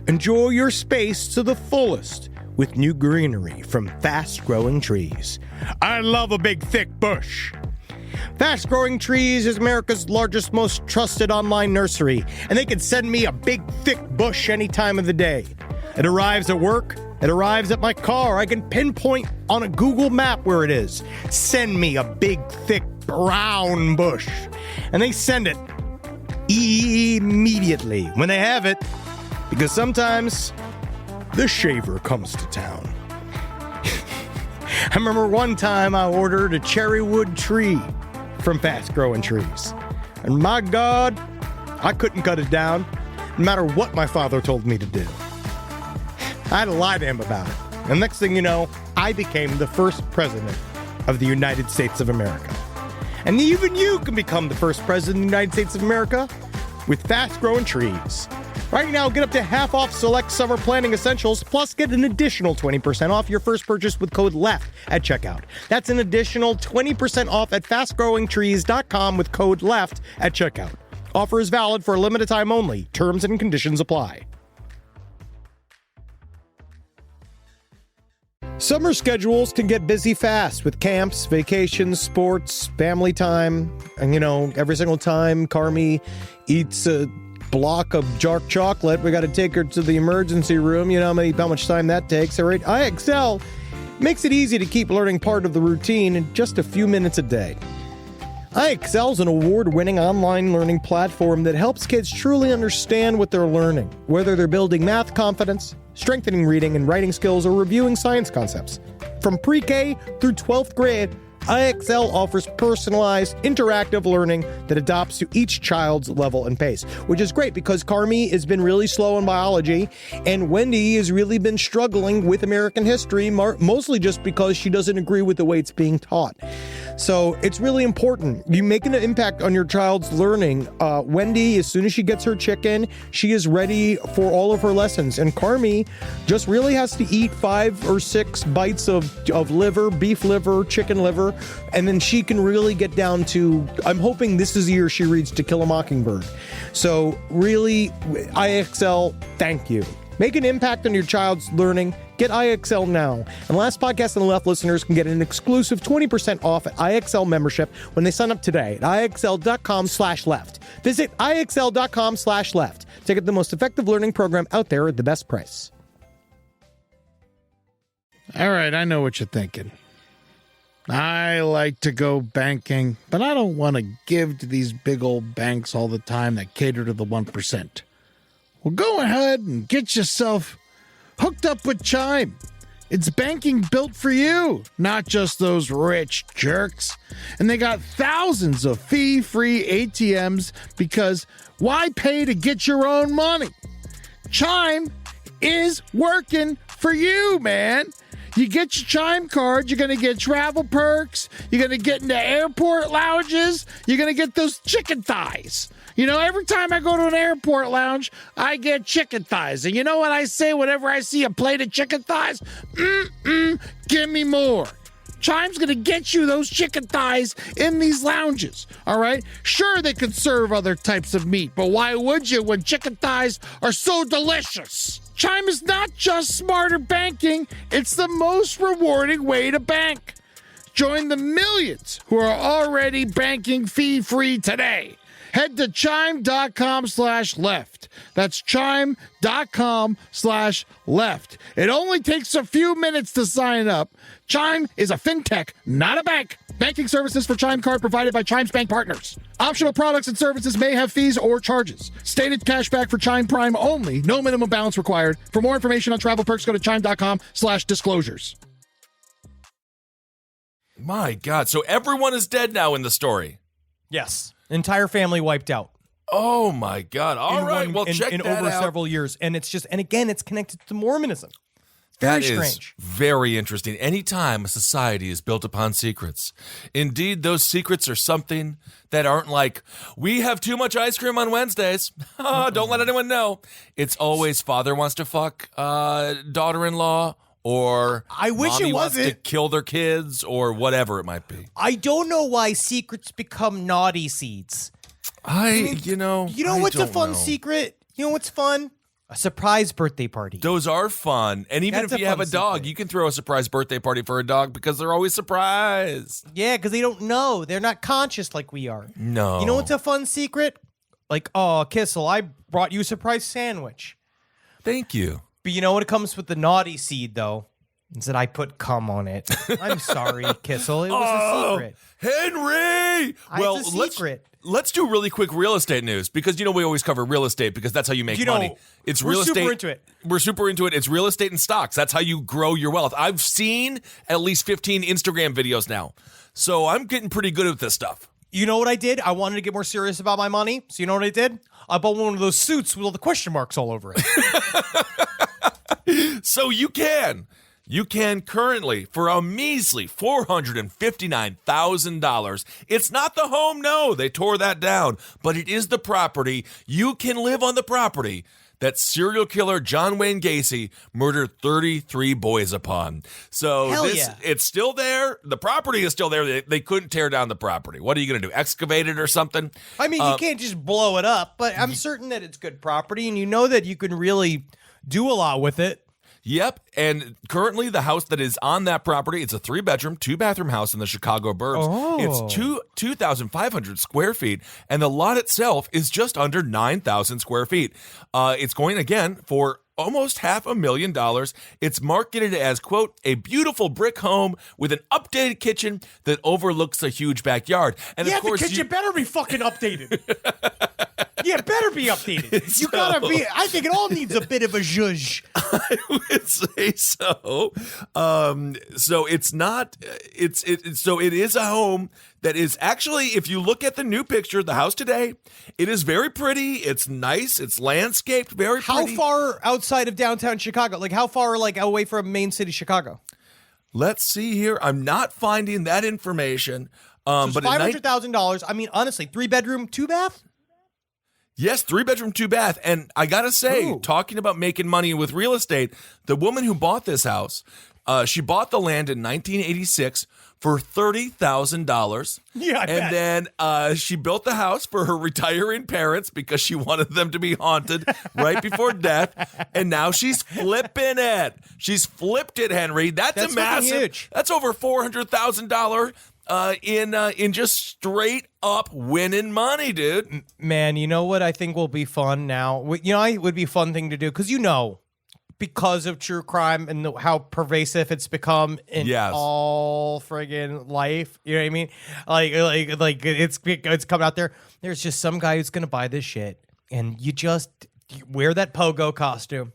Enjoy your space to the fullest with new greenery from Fast Growing Trees. I love a big, thick bush. Fast Growing Trees is America's largest, most trusted online nursery, and they can send me a big, thick bush any time of the day. It arrives at work. It arrives at my car. I can pinpoint on a Google map where it is. Send me a big, thick, brown bush. And they send it immediately when they have it, because sometimes the shaver comes to town. I remember one time I ordered a cherry wood tree from Fast Growing Trees. And my God, I couldn't cut it down, no matter what my father told me to do. I had to lie to him about it. And next thing you know, I became the first president of the United States of America. And even you can become the first president of the United States of America with Fast Growing Trees. Right now, get up to half off select summer planting essentials, plus get an additional 20% off your first purchase with code LEFT at checkout. That's an additional 20% off at fastgrowingtrees.com with code LEFT at checkout. Offer is valid for a limited time only. Terms and conditions apply. Summer schedules can get busy fast with camps, vacations, sports, family time. And, every single time Carmi eats a block of dark chocolate, we got to take her to the emergency room. You know how much time that takes. All right, IXL makes it easy to keep learning part of the routine in just a few minutes a day. IXL is an award-winning online learning platform that helps kids truly understand what they're learning, whether they're building math confidence, strengthening reading and writing skills, or reviewing science concepts. From pre-K through 12th grade, IXL offers personalized, interactive learning that adapts to each child's level and pace, which is great because Carmi has been really slow in biology, and Wendy has really been struggling with American history, mostly just because she doesn't agree with the way it's being taught. So it's really important. You make an impact on your child's learning. Wendy, as soon as she gets her chicken, she is ready for all of her lessons. And Carmi just really has to eat 5 or 6 bites of liver, beef liver, chicken liver, and then she can really get down to, I'm hoping this is the year she reads To Kill a Mockingbird. So really, IXL, thank you. Make an impact on your child's learning. Get IXL now. And Last Podcast on the Left listeners can get an exclusive 20% off at IXL membership when they sign up today at IXL.com/left. Visit IXL.com/left to get the most effective learning program out there at the best price. All right, I know what you're thinking. I like to go banking, but I don't want to give to these big old banks all the time that cater to the 1%. Well, go ahead and get yourself hooked up with Chime. It's banking built for you, not just those rich jerks. And they got thousands of fee-free ATMs because why pay to get your own money? Chime is working for you, man. You get your Chime card, you're going to get travel perks, you're going to get into airport lounges, you're going to get those chicken thighs. Every time I go to an airport lounge, I get chicken thighs. And you know what I say whenever I see a plate of chicken thighs? Give me more. Chime's going to get you those chicken thighs in these lounges, all right? Sure, they could serve other types of meat, but why would you when chicken thighs are so delicious? Chime is not just smarter banking, it's the most rewarding way to bank. Join the millions who are already banking fee-free today. Head to chime.com/left. That's chime.com/left. It only takes a few minutes to sign up. Chime is a fintech, not a bank. Banking services for Chime Card provided by Chime's bank partners. Optional products and services may have fees or charges. Stated cashback for Chime Prime only. No minimum balance required. For more information on travel perks, go to chime.com/disclosures. My God. So everyone is dead now in the story. Yes. Entire family wiped out. Oh, my God. All right. Well, check in that over out. several years. And it's just, and again, it's connected to Mormonism. Very That is strange. very interesting. Anytime a society is built upon secrets, indeed, those secrets are something that aren't like, we have too much ice cream on Wednesdays. Don't let anyone know. It's always father wants to fuck daughter-in-law, or I wish mommy it wants to wasn't. kill their kids, or whatever it might be. I don't know why secrets become naughty seeds. You know I what's a don't fun know. secret? You know what's fun? A surprise birthday party. Those are fun. And even That's if a you have a fun dog, secret. you can throw a surprise birthday party for a dog because they're always surprised. Yeah, because they don't know. They're not conscious like we are. No. You know what's a fun secret? Like, oh, Kissel, I brought you a surprise sandwich. Thank you. But you know what comes with the naughty seed, though? Is that I put cum on it. I'm sorry, Kissel. It was a secret. Henry! It's a secret. Let's do really quick real estate news because, we always cover real estate because that's how you make money. It's we're real estate. super into it. We're super into it. It's real estate and stocks. That's how you grow your wealth. I've seen at least 15 Instagram videos now. So I'm getting pretty good at this stuff. You know what I did? I wanted to get more serious about my money. So you know what I did? I bought one of those suits with all the question marks all over it. So you can currently, for a measly $459,000. It's not the home, no, they tore that down, but it is the property. You can live on the property that serial killer John Wayne Gacy murdered 33 boys upon. So Hell yeah. It's still there. The property is still there. They couldn't tear down the property. What are you going to do? Excavate it or something? I mean, you can't just blow it up, but I'm certain that it's good property, and you know that you can really do a lot with it. Yep, and currently the house that is on that property, it's a 3-bedroom, 2-bathroom house in the Chicago burbs. Oh. It's 2,500 square feet, and the lot itself is just under 9,000 square feet. It's going, again, for almost $500,000. It's marketed as, quote, a beautiful brick home with an updated kitchen that overlooks a huge backyard. And Yeah, of course, the kitchen better be fucking updated. Yeah, it better be updated. You gotta be. I think it all needs a bit of a zhuzh. I would say so. So it's not. So it is a home that is actually, if you look at the new picture, the house today, it is very pretty. It's nice. It's landscaped. Very How pretty. far outside of downtown Chicago? Like how far, like away from main city Chicago? Let's see here. I'm not finding that information. So it's But $500,000. I mean, honestly, 3-bedroom, 2-bath. yes, 3-bedroom, 2-bath. And I got to say, Ooh. talking about making money with real estate, the woman who bought this house, she bought the land in 1986 for $30,000. Yeah, I bet. And then she built the house for her retiring parents because she wanted them to be haunted right before death. And now she's flipping it. She's flipped it, Henry. That's a fucking massive. huge. That's over $400,000 in just straight up winning money, dude. Man, you know what I think will be fun now? It would be a fun thing to do because because of true crime and how pervasive it's become in Yes. all friggin' life. You know what I mean? Like it's coming out there. There's just some guy who's gonna buy this shit, and you wear that pogo costume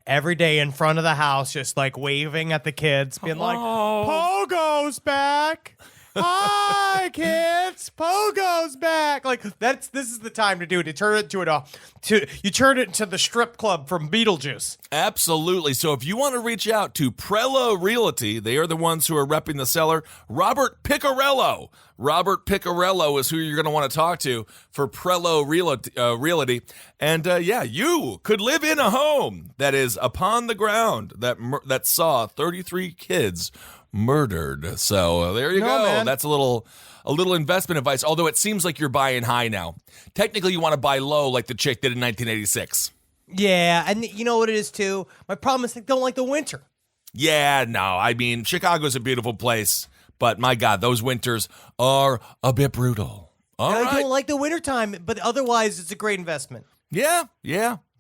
every day in front of the house, just like waving at the kids, being like, "Pogo's back." Hi, kids! Pogo's back. Like this is the time to do it. To turn it you turn it into the strip club from Beetlejuice. Absolutely. So if you want to reach out to Prello Realty, they are the ones who are repping the seller, Robert Picarello. Robert Picarello is who you're going to want to talk to for Prello Realty. And you could live in a home that is upon the ground that saw 33 kids murdered. So there you No, go. man. That's a little investment advice, although it seems like you're buying high now. Technically, you want to buy low like the chick did in 1986. Yeah, and you know what it is, too? My problem is I don't like the winter. Yeah, no, I mean, Chicago's a beautiful place, but my God, those winters are a bit brutal. All And right. I don't like the wintertime, but otherwise it's a great investment. Yeah.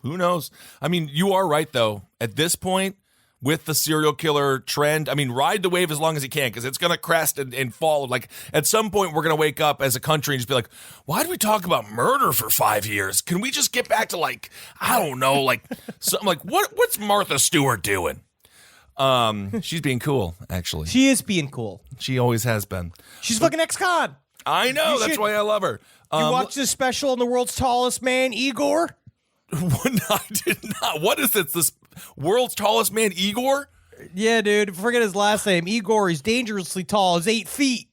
Who knows? I mean, you are right, though. At this point, with the serial killer trend, I mean, ride the wave as long as you can, because it's going to crest and fall. Like, at some point, we're going to wake up as a country and just be like, why did we talk about murder for 5 years? Can we just get back to, like, I don't know, like, something like, what's Martha Stewart doing? She's being cool, actually. She is being cool. She always has been. She's fucking ex-con. I know. You That's should- why I love her. You watch this special on the world's tallest man, Igor? I did not. What is it? This world's tallest man, Igor? Yeah, dude. Forget his last name. Igor is dangerously tall. He's 8 feet.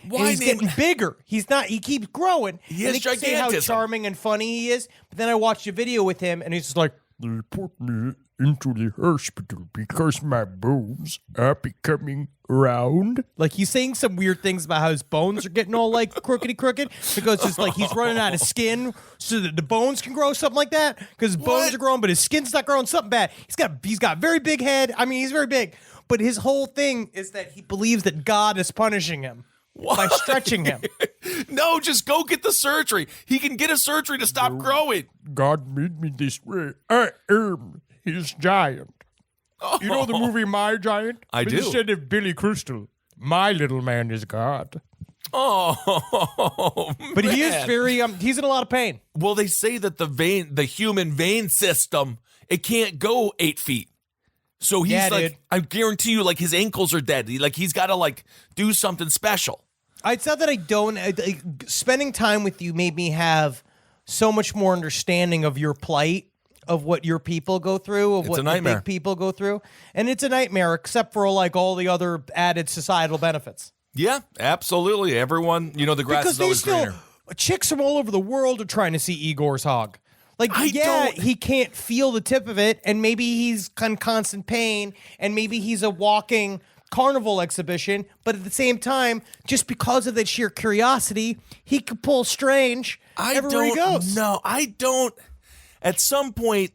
Why And he's name- getting bigger. He's not. He keeps growing. He and is they say how gigantism. charming and funny he is. But then I watched a video with him, and he's just like, They put me into the hospital because my bones are becoming round. like he's saying some weird things about how his bones are getting all like crooked because just like he's running out of skin so that the bones can grow, something like that. Because his bones What? are growing, but his skin's not growing. Something bad. He's got very big head. I mean, he's very big. But his whole thing is that he believes that God is punishing him by stretching him. No, just go get the surgery. He can get a surgery to stop growing. God made me this way. I am his giant. You know the movie My Giant? I But do. Instead of Billy Crystal, my little man is God. Oh, But he is man. very he's in a lot of pain. Well, they say that the human vein system, it can't go 8 feet. So he's Yeah, like, dude. I guarantee you, like his ankles are dead. He's got to like do something special. It's not that I don't. Spending time with you made me have so much more understanding of your plight, of what your people go through, of It's what a the nightmare. big people go through, and it's a nightmare, except for like all the other added societal benefits. Yeah, absolutely. Everyone, the grass Because is they always still greener. chicks from all over the world are trying to see Igor's hog. Like, I don't- he can't feel the tip of it, and maybe he's in constant pain, and maybe he's a walking carnival exhibition, but at the same time, just because of that sheer curiosity, he could pull strange everywhere he goes. No, I don't. At some point,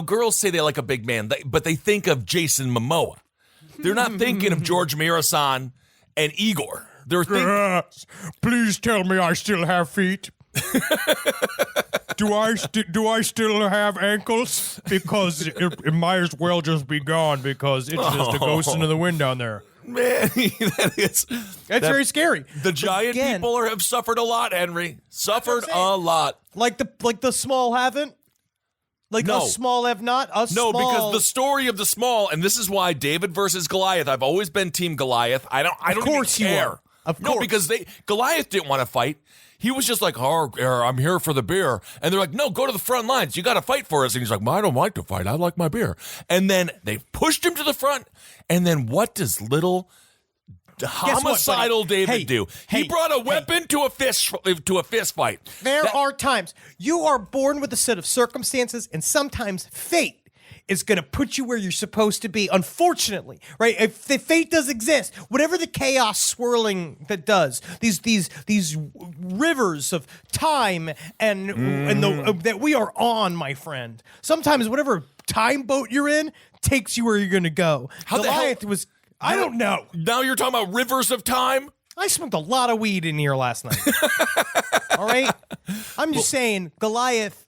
girls say they like a big man, but they think of Jason Momoa. They're not thinking of George Mirasan and Igor. They're thinking, Yes. Please tell me I still have feet. Do I still have ankles? Because it might as well just be gone because it's just a ghost into the wind down there. man, That's very scary. The giant again- people have suffered a lot, Henry. Suffered That's what I'm a lot. Like the small haven't? Like No. us small have not? Us No, small. because the story of the small, and this is why David versus Goliath. I've always been Team Goliath. I don't course even you care. are. Of No, course. because Goliath didn't want to fight. He was just like, I'm here for the beer. And they're like, no, go to the front lines. You got to fight for us. And he's like, well, I don't like to fight. I like my beer. And then they pushed him to the front. And then what does little homicidal buddy? David Hey, do? He hey, brought a weapon to a fist fight. There are times you are born with a set of circumstances, and sometimes fate is going to put you where you're supposed to be. Unfortunately, right? If the fate does exist, whatever the chaos swirling that does, these rivers of time and that we are on, my friend. Sometimes whatever time boat you're in takes you where you're going to go. How the hell- Goliath was. I don't know. Now you're talking about rivers of time? I smoked a lot of weed in here last night. All right? I'm just saying, Goliath,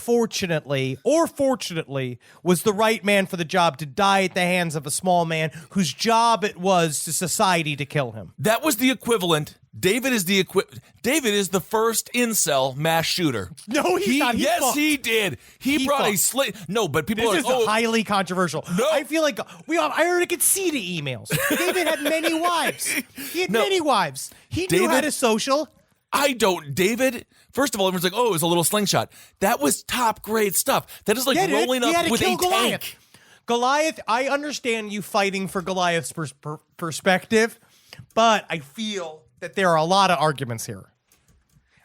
unfortunately, or fortunately, was the right man for the job to die at the hands of a small man whose job it was to society to kill him. That was the equivalent. David is the first incel mass shooter. No, he's not. He's Yes, fucked. he did. He brought a fucked. slate. No, but people This are is like, highly controversial. No. I feel like I already could see the emails. David had many wives. He had No. many wives. He knew David- how to social. I don't. David, first of all, everyone's like, oh, it was a little slingshot. That was top grade stuff. That is like Yeah, dude, rolling he had up to with kill a Goliath. tank. Goliath, I understand you fighting for Goliath's perspective, but I feel that there are a lot of arguments here.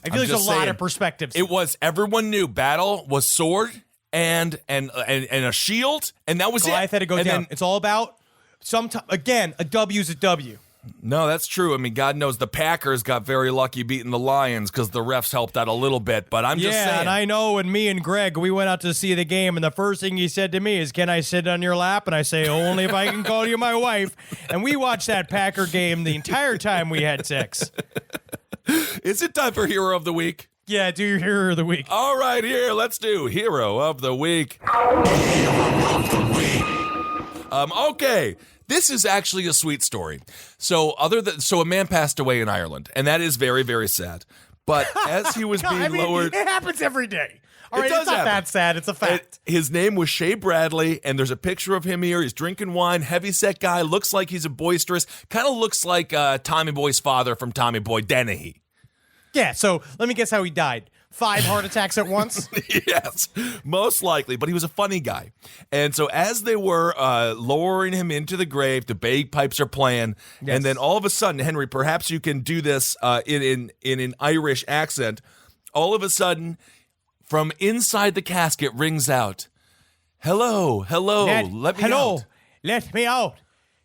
I feel I'm there's a just lot saying, of perspectives. It was, everyone knew battle was sword and a shield, and that was Goliath it. had to go And down. then- It's all about Again, a W's a W. No, that's true. I mean, God knows the Packers got very lucky beating the Lions because the refs helped out a little bit, but I'm just saying. Yeah, and I know when me and Greg, we went out to see the game, and the first thing he said to me is, can I sit on your lap? And I say, only if I can call you my wife. And we watched that Packer game the entire time we had sex. Is it time for Hero of the Week? Yeah, do your Hero of the Week. All right, here, let's do Hero of the Week. Okay. This is actually a sweet story. So a man passed away in Ireland, and that is very, very sad. But as he was being lowered, it happens every day. All right, does it's not happen. that sad. It's a fact. His name was Shea Bradley, and there's a picture of him here. He's drinking wine, heavyset guy, looks like he's a boisterous, kind of looks like Tommy Boy's father from Tommy Boy Dennehy. Yeah, so let me guess how he died. 5 heart attacks at once? Yes, most likely. But he was a funny guy. And so as they were lowering him into the grave, the bagpipes are playing. Yes. And then all of a sudden, Henry, perhaps you can do this in an Irish accent. All of a sudden, from inside the casket rings out, hello, let me out. Let me out.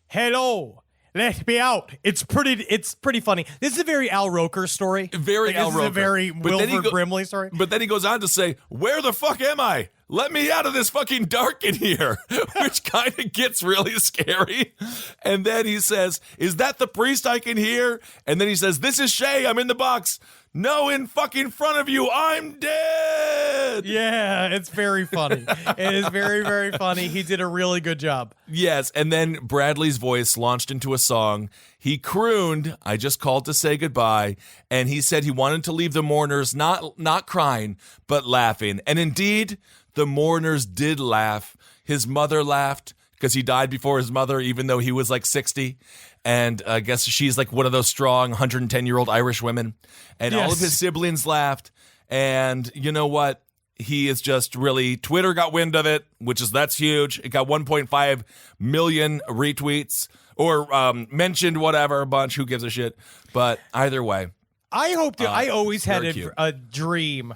Hello. Let me out. It's pretty funny. This is a very Al Roker story. Very Al Roker. This is a very Wilford Brimley story. But then he goes on to say, where the fuck am I? Let me out of this fucking dark in here, which kind of gets really scary. And then he says, is that the priest I can hear? And then he says, this is Shay. I'm in the box. No, in fucking front of you, I'm dead. Yeah, it's very funny. It is very, very funny. He did a really good job. Yes, and then Bradley's voice launched into a song. He crooned, I just called to say goodbye, and he said he wanted to leave the mourners not crying, but laughing. And indeed, the mourners did laugh. His mother laughed because he died before his mother, even though he was like 60. And I guess she's like one of those strong 110-year-old Irish women. And Yes. all of his siblings laughed. And you know what? He is just really, Twitter got wind of it, that's huge. It got 1.5 million retweets or mentioned whatever, a bunch. Who gives a shit? But either way. I always had a dream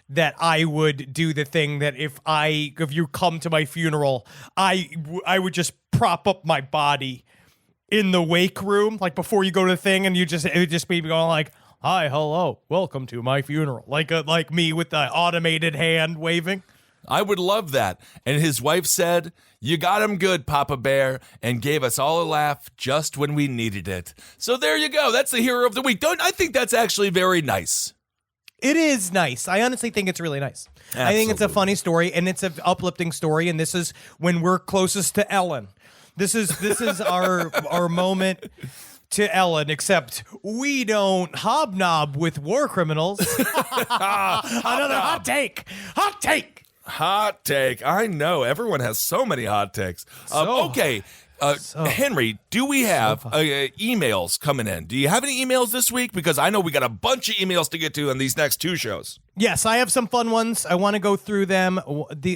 that I would do the thing that if you come to my funeral, I would just prop up my body in the wake room, like before you go to the thing, and it would just be going like, hi, hello, welcome to my funeral. Like me with the automated hand waving. I would love that. And his wife said, you got him good, Papa Bear, and gave us all a laugh just when we needed it. So there you go. That's the Hero of the Week. I think that's actually very nice. It is nice. I honestly think it's really nice. Absolutely. I think it's a funny story, and it's an uplifting story, and this is when we're closest to Ellen. This is our moment to Ellen, except we don't hobnob with war criminals. Another hot take. Hot take. Hot take. I know. Everyone has so many hot takes. Okay. Henry, do we have emails coming in? Do you have any emails this week? Because I know we got a bunch of emails to get to in these next 2 shows. Yes, I have some fun ones. I want to go through them.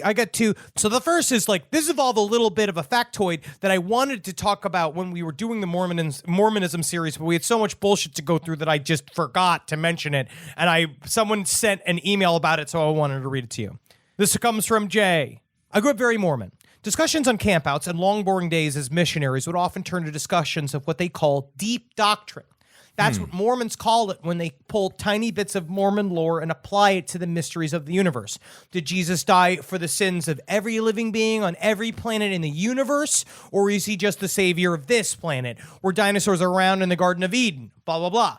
I got 2. So the first is this involved a little bit of a factoid that I wanted to talk about when we were doing the Mormonism series, but we had so much bullshit to go through that I just forgot to mention it. And someone sent an email about it, so I wanted to read it to you. This comes from Jay. I grew up very Mormon. Discussions on campouts and long boring days as missionaries would often turn to discussions of what they call deep doctrine. That's what Mormons call it when they pull tiny bits of Mormon lore and apply it to the mysteries of the universe. Did Jesus die for the sins of every living being on every planet in the universe? Or is he just the savior of this planet? Were dinosaurs around in the Garden of Eden? Blah, blah, blah.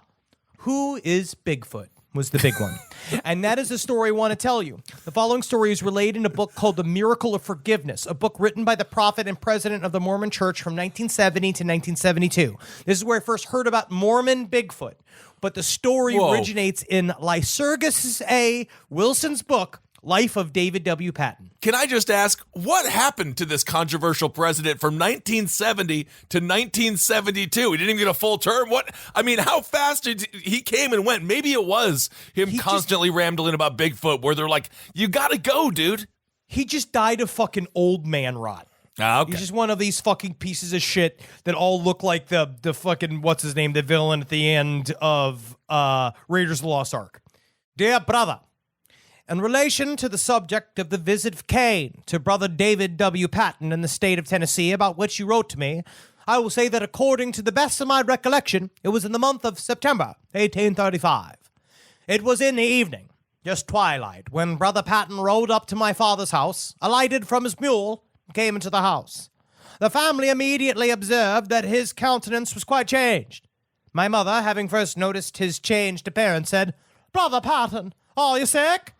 Who is Bigfoot? Was the big one. And that is the story I want to tell you. The following story is relayed in a book called The Miracle of Forgiveness, a book written by the prophet and president of the Mormon Church from 1970 to 1972. This is where I first heard about Mormon Bigfoot. But the story originates in Lycurgus A. Wilson's book, Life of David W. Patton. Can I just ask, what happened to this controversial president from 1970 to 1972? He didn't even get a full term. How fast did he came and went? Maybe it was him constantly rambling about Bigfoot where they're like, you gotta go, dude. He just died of fucking old man rot. Okay. He's just one of these fucking pieces of shit that all look like the fucking, what's his name, the villain at the end of Raiders of the Lost Ark. Dear brother, in relation to the subject of the visit of Cain to Brother David W. Patton in the state of Tennessee, about which you wrote to me, I will say that according to the best of my recollection, it was in the month of September, 1835. It was in the evening, just twilight, when Brother Patton rode up to my father's house, alighted from his mule, and came into the house. The family immediately observed that his countenance was quite changed. My mother, having first noticed his changed appearance, said, "Brother Patton, are you sick?"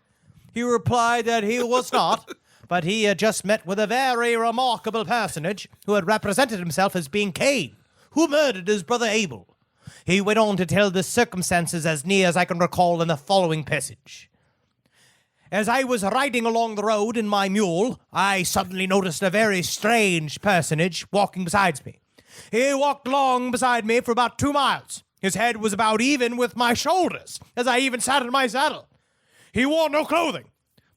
He replied that he was not, but he had just met with a very remarkable personage who had represented himself as being Cain, who murdered his brother Abel. He went on to tell the circumstances as near as I can recall in the following passage. As I was riding along the road in my mule, I suddenly noticed a very strange personage walking beside me. He walked along beside me for about 2 miles. His head was about even with my shoulders, as I even sat in my saddle. He wore no clothing,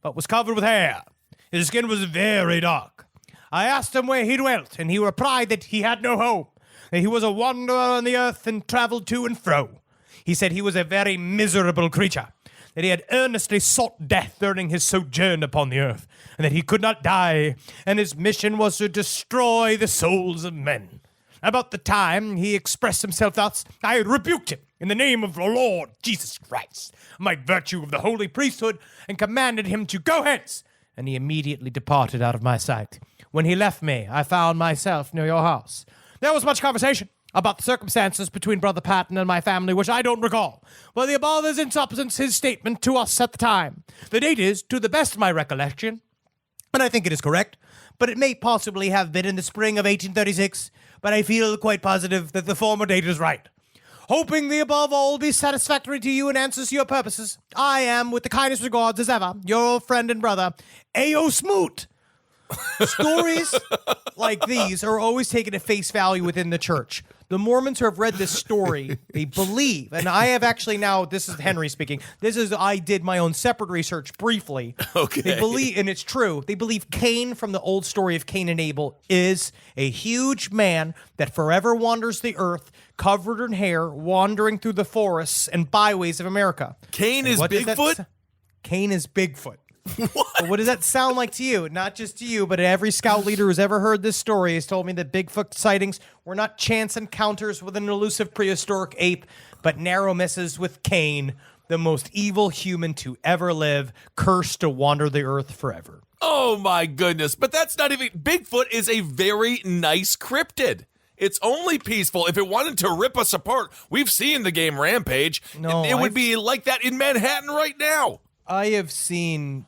but was covered with hair. His skin was very dark. I asked him where he dwelt, and he replied that he had no home, that he was a wanderer on the earth and traveled to and fro. He said he was a very miserable creature, that he had earnestly sought death during his sojourn upon the earth, and that he could not die, and his mission was to destroy the souls of men. About the time he expressed himself thus, I rebuked him in the name of the Lord Jesus Christ, by virtue of the holy priesthood, and commanded him to go hence, and he immediately departed out of my sight. When he left me, I found myself near your house. There was much conversation about the circumstances between Brother Patton and my family, which I don't recall. But the above is in substance his statement to us at the time. The date is, to the best of my recollection, and I think it is correct, but it may possibly have been in the spring of 1836, but I feel quite positive that the former date is right. Hoping the above all be satisfactory to you and answers your purposes, I am, with the kindest regards as ever, your old friend and brother, A.O. Smoot. Stories like these are always taken at face value within the church. The Mormons who have read this story, they believe, and I have actually now, this is Henry speaking, I did my own separate research briefly. Okay. They believe, and it's true, they believe Cain from the old story of Cain and Abel is a huge man that forever wanders the earth, covered in hair, wandering through the forests and byways of America. Cain is Bigfoot? Cain is Bigfoot. What does that sound like to you? Not just to you, but every scout leader who's ever heard this story has told me that Bigfoot sightings were not chance encounters with an elusive prehistoric ape, but narrow misses with Cain, the most evil human to ever live, cursed to wander the earth forever. Oh my goodness. But that's not even... Bigfoot is a very nice cryptid. It's only peaceful. If it wanted to rip us apart, we've seen the game Rampage. No, it would be like that in Manhattan right now. I've seen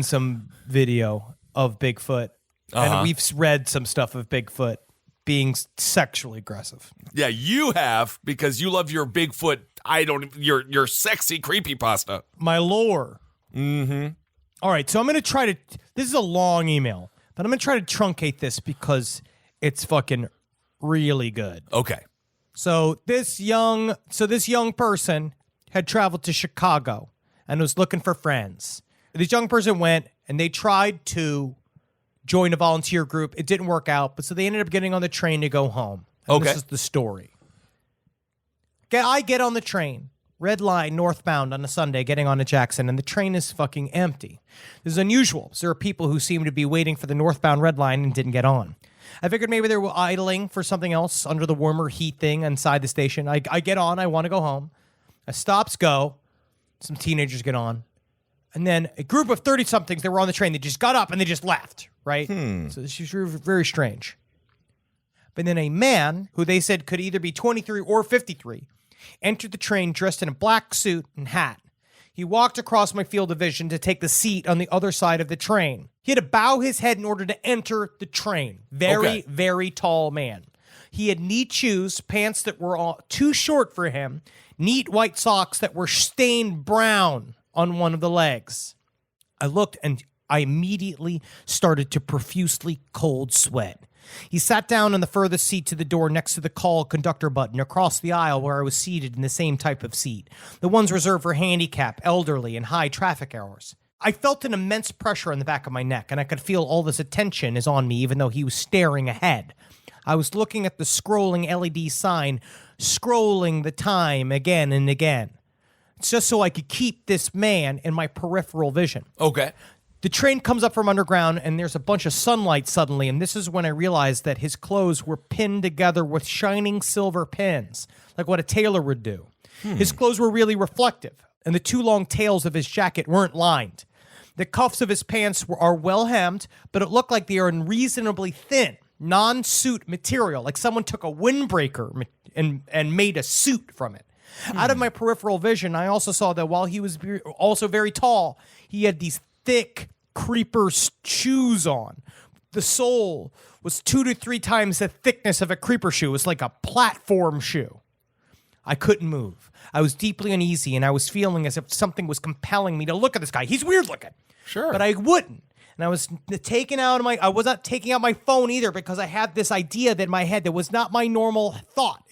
some video of Bigfoot, and we've read some stuff of Bigfoot being sexually aggressive. Yeah, you have, because you love your Bigfoot, your sexy creepypasta. My lore. Mm-hmm. All right, so I'm going to try to, this is a long email, but I'm going to try to truncate this because it's fucking really good. Okay. So this young person had traveled to Chicago and was looking for friends. This young person went and they tried to join a volunteer group. It didn't work out, but so they ended up getting on the train to go home. And Okay. This is the story. I get on the train, red line, northbound on a Sunday, getting on to Jackson, and the train is fucking empty. This is unusual. So there are people who seem to be waiting for the northbound red line and didn't get on. I figured maybe they were idling for something else under the warmer heat thing inside the station. I get on. I want to go home. Stops go. Some teenagers get on. And then a group of 30-somethings that were on the train, they just got up and they just left, right? So this is very strange. But then a man, who they said could either be 23 or 53, entered the train dressed in a black suit and hat. He walked across my field of vision to take the seat on the other side of the train. He had to bow his head in order to enter the train. Very tall man. He had neat shoes, pants that were too short for him, neat white socks that were stained brown on one of the legs. I looked and I immediately started to profusely cold sweat. He sat down in the furthest seat to the door next to the call conductor button across the aisle where I was seated in the same type of seat, the ones reserved for handicap, elderly, and high traffic hours. I felt an immense pressure on the back of my neck, and I could feel all this attention is on me even though he was staring ahead. I was looking at the scrolling LED sign, scrolling the time again and again. It's just so I could keep this man in my peripheral vision. Okay. The train comes up from underground, and there's a bunch of sunlight suddenly, and this is when I realized that his clothes were pinned together with shining silver pins, like what a tailor would do. His clothes were really reflective, and the two long tails of his jacket weren't lined. The cuffs of his pants are well hemmed, but it looked like they are unreasonably thin, non-suit material, like someone took a windbreaker and made a suit from it. Out of my peripheral vision, I also saw that while he was also very tall, he had these thick creeper shoes on. The sole was 2 to 3 times the thickness of a creeper shoe. It was like a platform shoe. I couldn't move. I was deeply uneasy, and I was feeling as if something was compelling me to look at this guy. He's weird looking. Sure. But I wouldn't. And I was I was not taking out my phone either because I had this idea that in my head that was not my normal thought.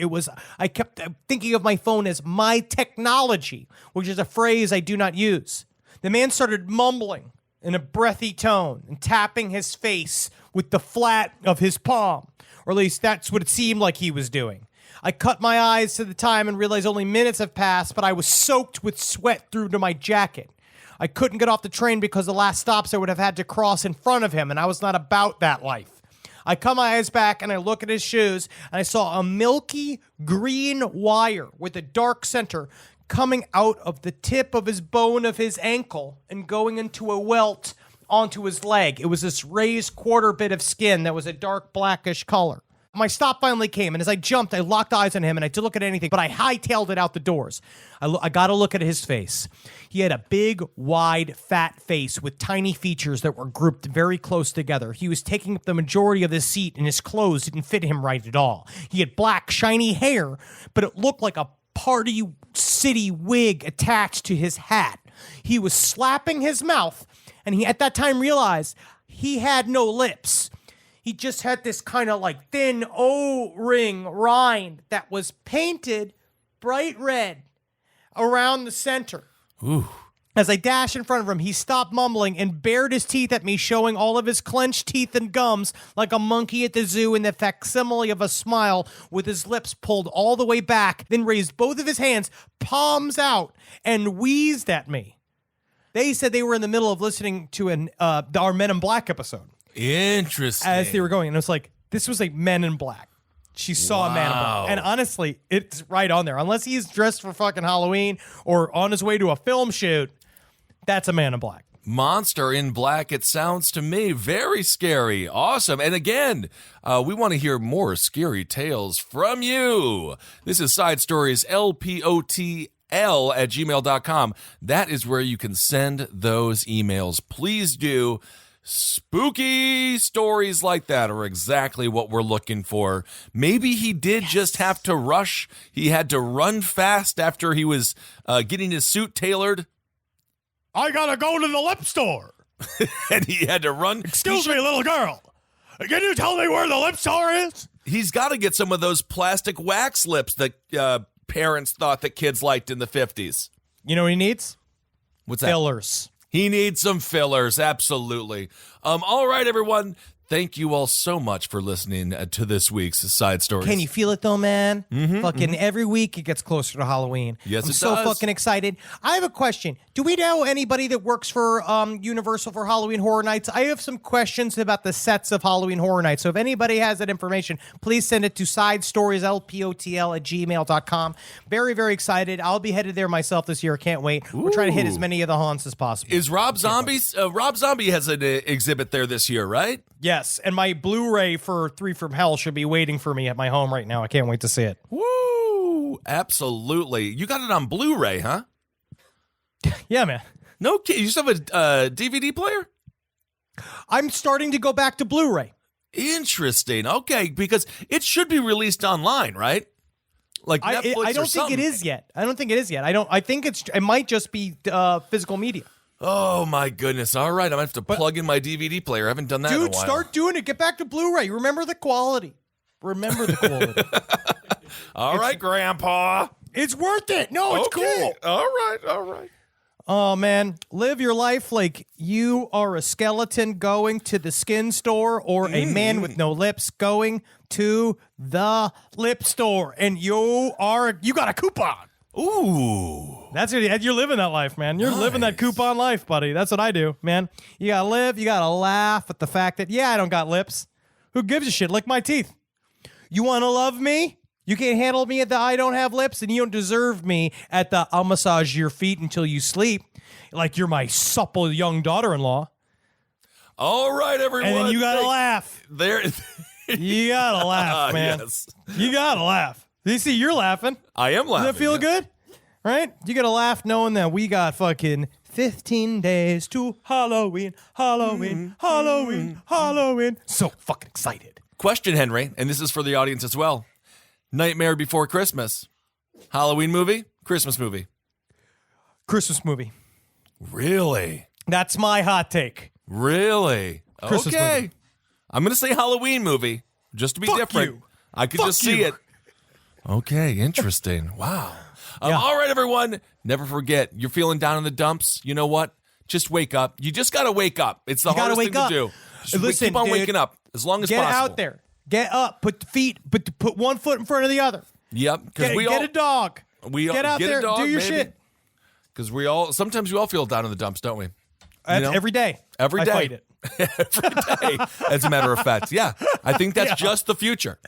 I kept thinking of my phone as my technology, which is a phrase I do not use. The man started mumbling in a breathy tone and tapping his face with the flat of his palm, or at least that's what it seemed like he was doing. I cut my eyes to the time and realized only minutes have passed, but I was soaked with sweat through to my jacket. I couldn't get off the train because the last stops I would have had to cross in front of him, and I was not about that life. I cut my eyes back and I look at his shoes, and I saw a milky green wire with a dark center coming out of the tip of his bone of his ankle and going into a welt onto his leg. It was this raised quarter bit of skin that was a dark blackish color. My stop finally came, and as I jumped, I locked eyes on him, and I didn't look at anything, but I hightailed it out the doors. I got to look at his face. He had a big, wide, fat face with tiny features that were grouped very close together. He was taking up the majority of his seat, and his clothes didn't fit him right at all. He had black, shiny hair, but it looked like a Party City wig attached to his hat. He was slapping his mouth, and he at that time realized he had no lips. He just had this kind of like thin O-ring rind that was painted bright red around the center. Ooh. As I dashed in front of him, he stopped mumbling and bared his teeth at me, showing all of his clenched teeth and gums like a monkey at the zoo in the facsimile of a smile, with his lips pulled all the way back, then raised both of his hands, palms out, and wheezed at me. They said they were in the middle of listening to our Men in Black episode. Interesting. As they were going, and it was like, this was like Men in Black. She saw a man in black. And honestly, it's right on there. Unless he's dressed for fucking Halloween or on his way to a film shoot, that's a Man in Black. Monster in Black, it sounds to me very scary. Awesome. And again, we want to hear more scary tales from you. This is Side Stories, LPOTL@gmail.com. That is where you can send those emails. Please do. Spooky stories like that are exactly what we're looking for. Maybe he did just have to rush. He had to run fast after he was getting his suit tailored. I gotta go to the lip store. And he had to run. Excuse me, little girl. Can you tell me where the lip store is? He's got to get some of those plastic wax lips that parents thought that kids liked in the 50s. You know what he needs? What's that? Fillers. He needs some fillers, absolutely. All right, everyone. Thank you all so much for listening to this week's Side Stories. Can you feel it though, man? Fucking every week it gets closer to Halloween. Yes, I'm it so does. fucking excited. I have a question. Do we know anybody that works for Universal for Halloween Horror Nights? I have some questions about the sets of Halloween Horror Nights. So if anybody has that information, please send it to sidestorieslpotl@gmail.com. Very, very excited. I'll be headed there myself this year. Can't wait. We're trying to hit as many of the haunts as possible. Is Rob Zombie? Rob Zombie has an exhibit there this year, right? Yes, and my Blu-ray for 3 from Hell should be waiting for me at my home right now. I can't wait to see it. Woo! Absolutely. You got it on Blu-ray, huh? Yeah, man. No kidding. You just have a DVD player? I'm starting to go back to Blu-ray. Interesting. Okay, because it should be released online, right? Like Netflix I don't think it is yet. I think it might just be physical media. Oh my goodness! All right, I'm gonna have to plug in my DVD player. I haven't done that in a Dude, while. start doing it. Get back to Blu-ray. Remember the quality. All right, Grandpa. It's worth it. No, it's cool. All right. Oh man, live your life like you are a skeleton going to the skin store, or a man with no lips going to the lip store, and you got a coupon. Ooh. You're living that life, man. You're living that coupon life, buddy. That's what I do, man. You gotta live. You gotta laugh at the fact that, I don't got lips. Who gives a shit? Lick my teeth. You want to love me? You can't handle me at the I don't have lips, and you don't deserve me at the I'll massage your feet until you sleep, like you're my supple young daughter-in-law. All right, everyone. And then you gotta laugh. There. You gotta laugh, man. Yes. You gotta laugh. You see, you're laughing. I am laughing. Does that feel good? Right? You gotta laugh knowing that we got fucking 15 days to Halloween, Halloween, Halloween, Halloween. So fucking excited. Question, Henry, and this is for the audience as well. Nightmare Before Christmas. Halloween movie? Christmas movie? Christmas movie. Really? That's my hot take. Really? Christmas okay. movie. I'm going to say Halloween movie, just to be Fuck different. you. I could Fuck just see you. it. Okay, interesting. Wow. Yeah. All right, everyone. Never forget, you're feeling down in the dumps. You know what? Just wake up. You just got to wake up. It's the hardest thing to do. Just Listen, keep on dude, waking up as long as Get possible. out there. Get up. Put one foot in front of the other. Yep. Because Get a dog. Get out there. A dog, do your maybe. shit. Because sometimes we all feel down in the dumps, don't we? Every day. Every day. I fight it. Every day, as a matter of fact. Yeah. I think that's just the future.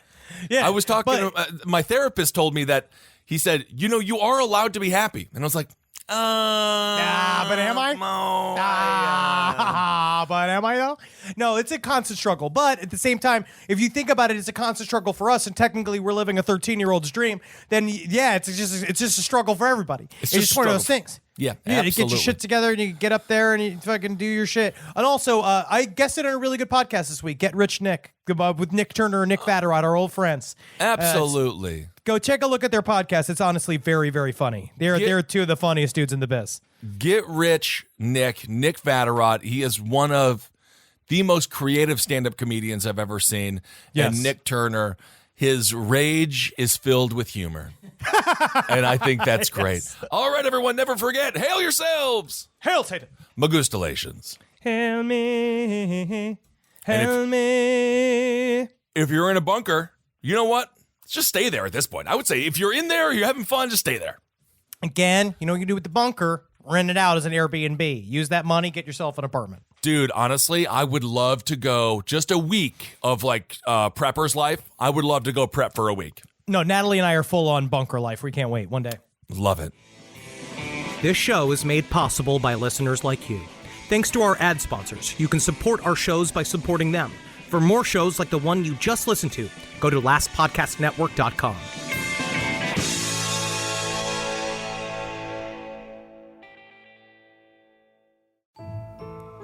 Yeah. I was talking, my therapist told me that he said, you are allowed to be happy. And I was like, but am I? But am I though? No, it's a constant struggle. But at the same time, if you think about it, it's a constant struggle for us, and technically we're living a 13-year-old's dream. Then it's just a struggle for everybody. It's just one of those things. Yeah, you get your absolutely. shit together and you get up there and you fucking do your shit. And also, I guested on a really good podcast this week, Get Rich Nick, with Nick Turner and Nick Vatterott, our old friends. Absolutely. Go take a look at their podcast. It's honestly very, very funny. They're two of the funniest dudes in the biz. Get Rich Nick Vatterott. He is one of the most creative stand-up comedians I've ever seen. Yes. And Nick Turner, his rage is filled with humor. And I think that's great. Yes. All right, everyone, never forget, hail yourselves. Hail Satan. Magustalations. Hail me. Hail me. If you're in a bunker, you know what? Just stay there at this point. I would say if you're in there, you're having fun, just stay there. Again, you know what you can do with the bunker? Rent it out as an Airbnb. Use that money, get yourself an apartment. Dude, honestly, I would love to go just a week of prepper's life. I would love to go prep for a week. No, Natalie and I are full on bunker life. We can't wait one day. Love it. This show is made possible by listeners like you. Thanks to our ad sponsors, you can support our shows by supporting them. For more shows like the one you just listened to, go to lastpodcastnetwork.com.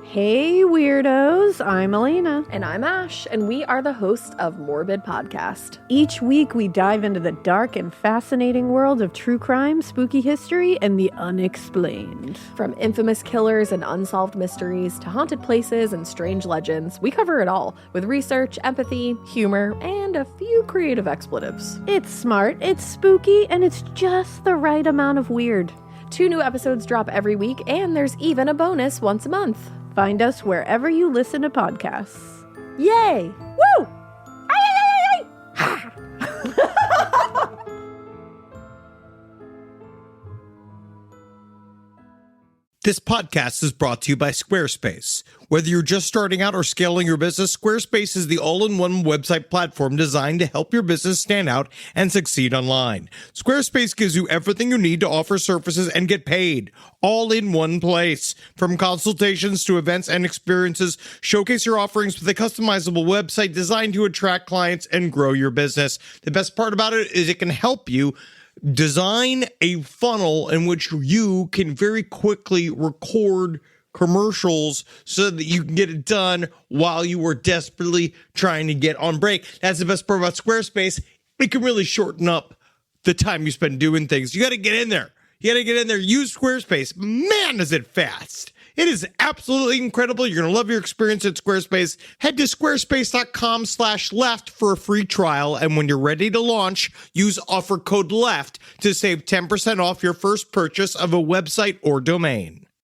Hey weirdos, I'm Elena. And I'm Ash, and we are the hosts of Morbid Podcast. Each week we dive into the dark and fascinating world of true crime, spooky history, and the unexplained. From infamous killers and unsolved mysteries to haunted places and strange legends, we cover it all with research, empathy, humor, and a few creative expletives. It's smart, it's spooky, and it's just the right amount of weird. 2 new episodes drop every week, and there's even a bonus once a month. Find us wherever you listen to podcasts. Yay! Woo! Ay, ay, ay, ay. This podcast is brought to you by Squarespace. Whether you're just starting out or scaling your business, Squarespace is the all-in-one website platform designed to help your business stand out and succeed online. Squarespace gives you everything you need to offer services and get paid, all in one place. From consultations to events and experiences, showcase your offerings with a customizable website designed to attract clients and grow your business. The best part about it is it can help you design a funnel in which you can very quickly record commercials so that you can get it done while you are desperately trying to get on break. That's the best part about Squarespace. It can really shorten up the time you spend doing things. You got to get in there. You got to get in there. Use Squarespace. Man, is it fast. It is absolutely incredible. You're going to love your experience at Squarespace. Head to squarespace.com/left for a free trial. And when you're ready to launch, use offer code LEFT to save 10% off your first purchase of a website or domain.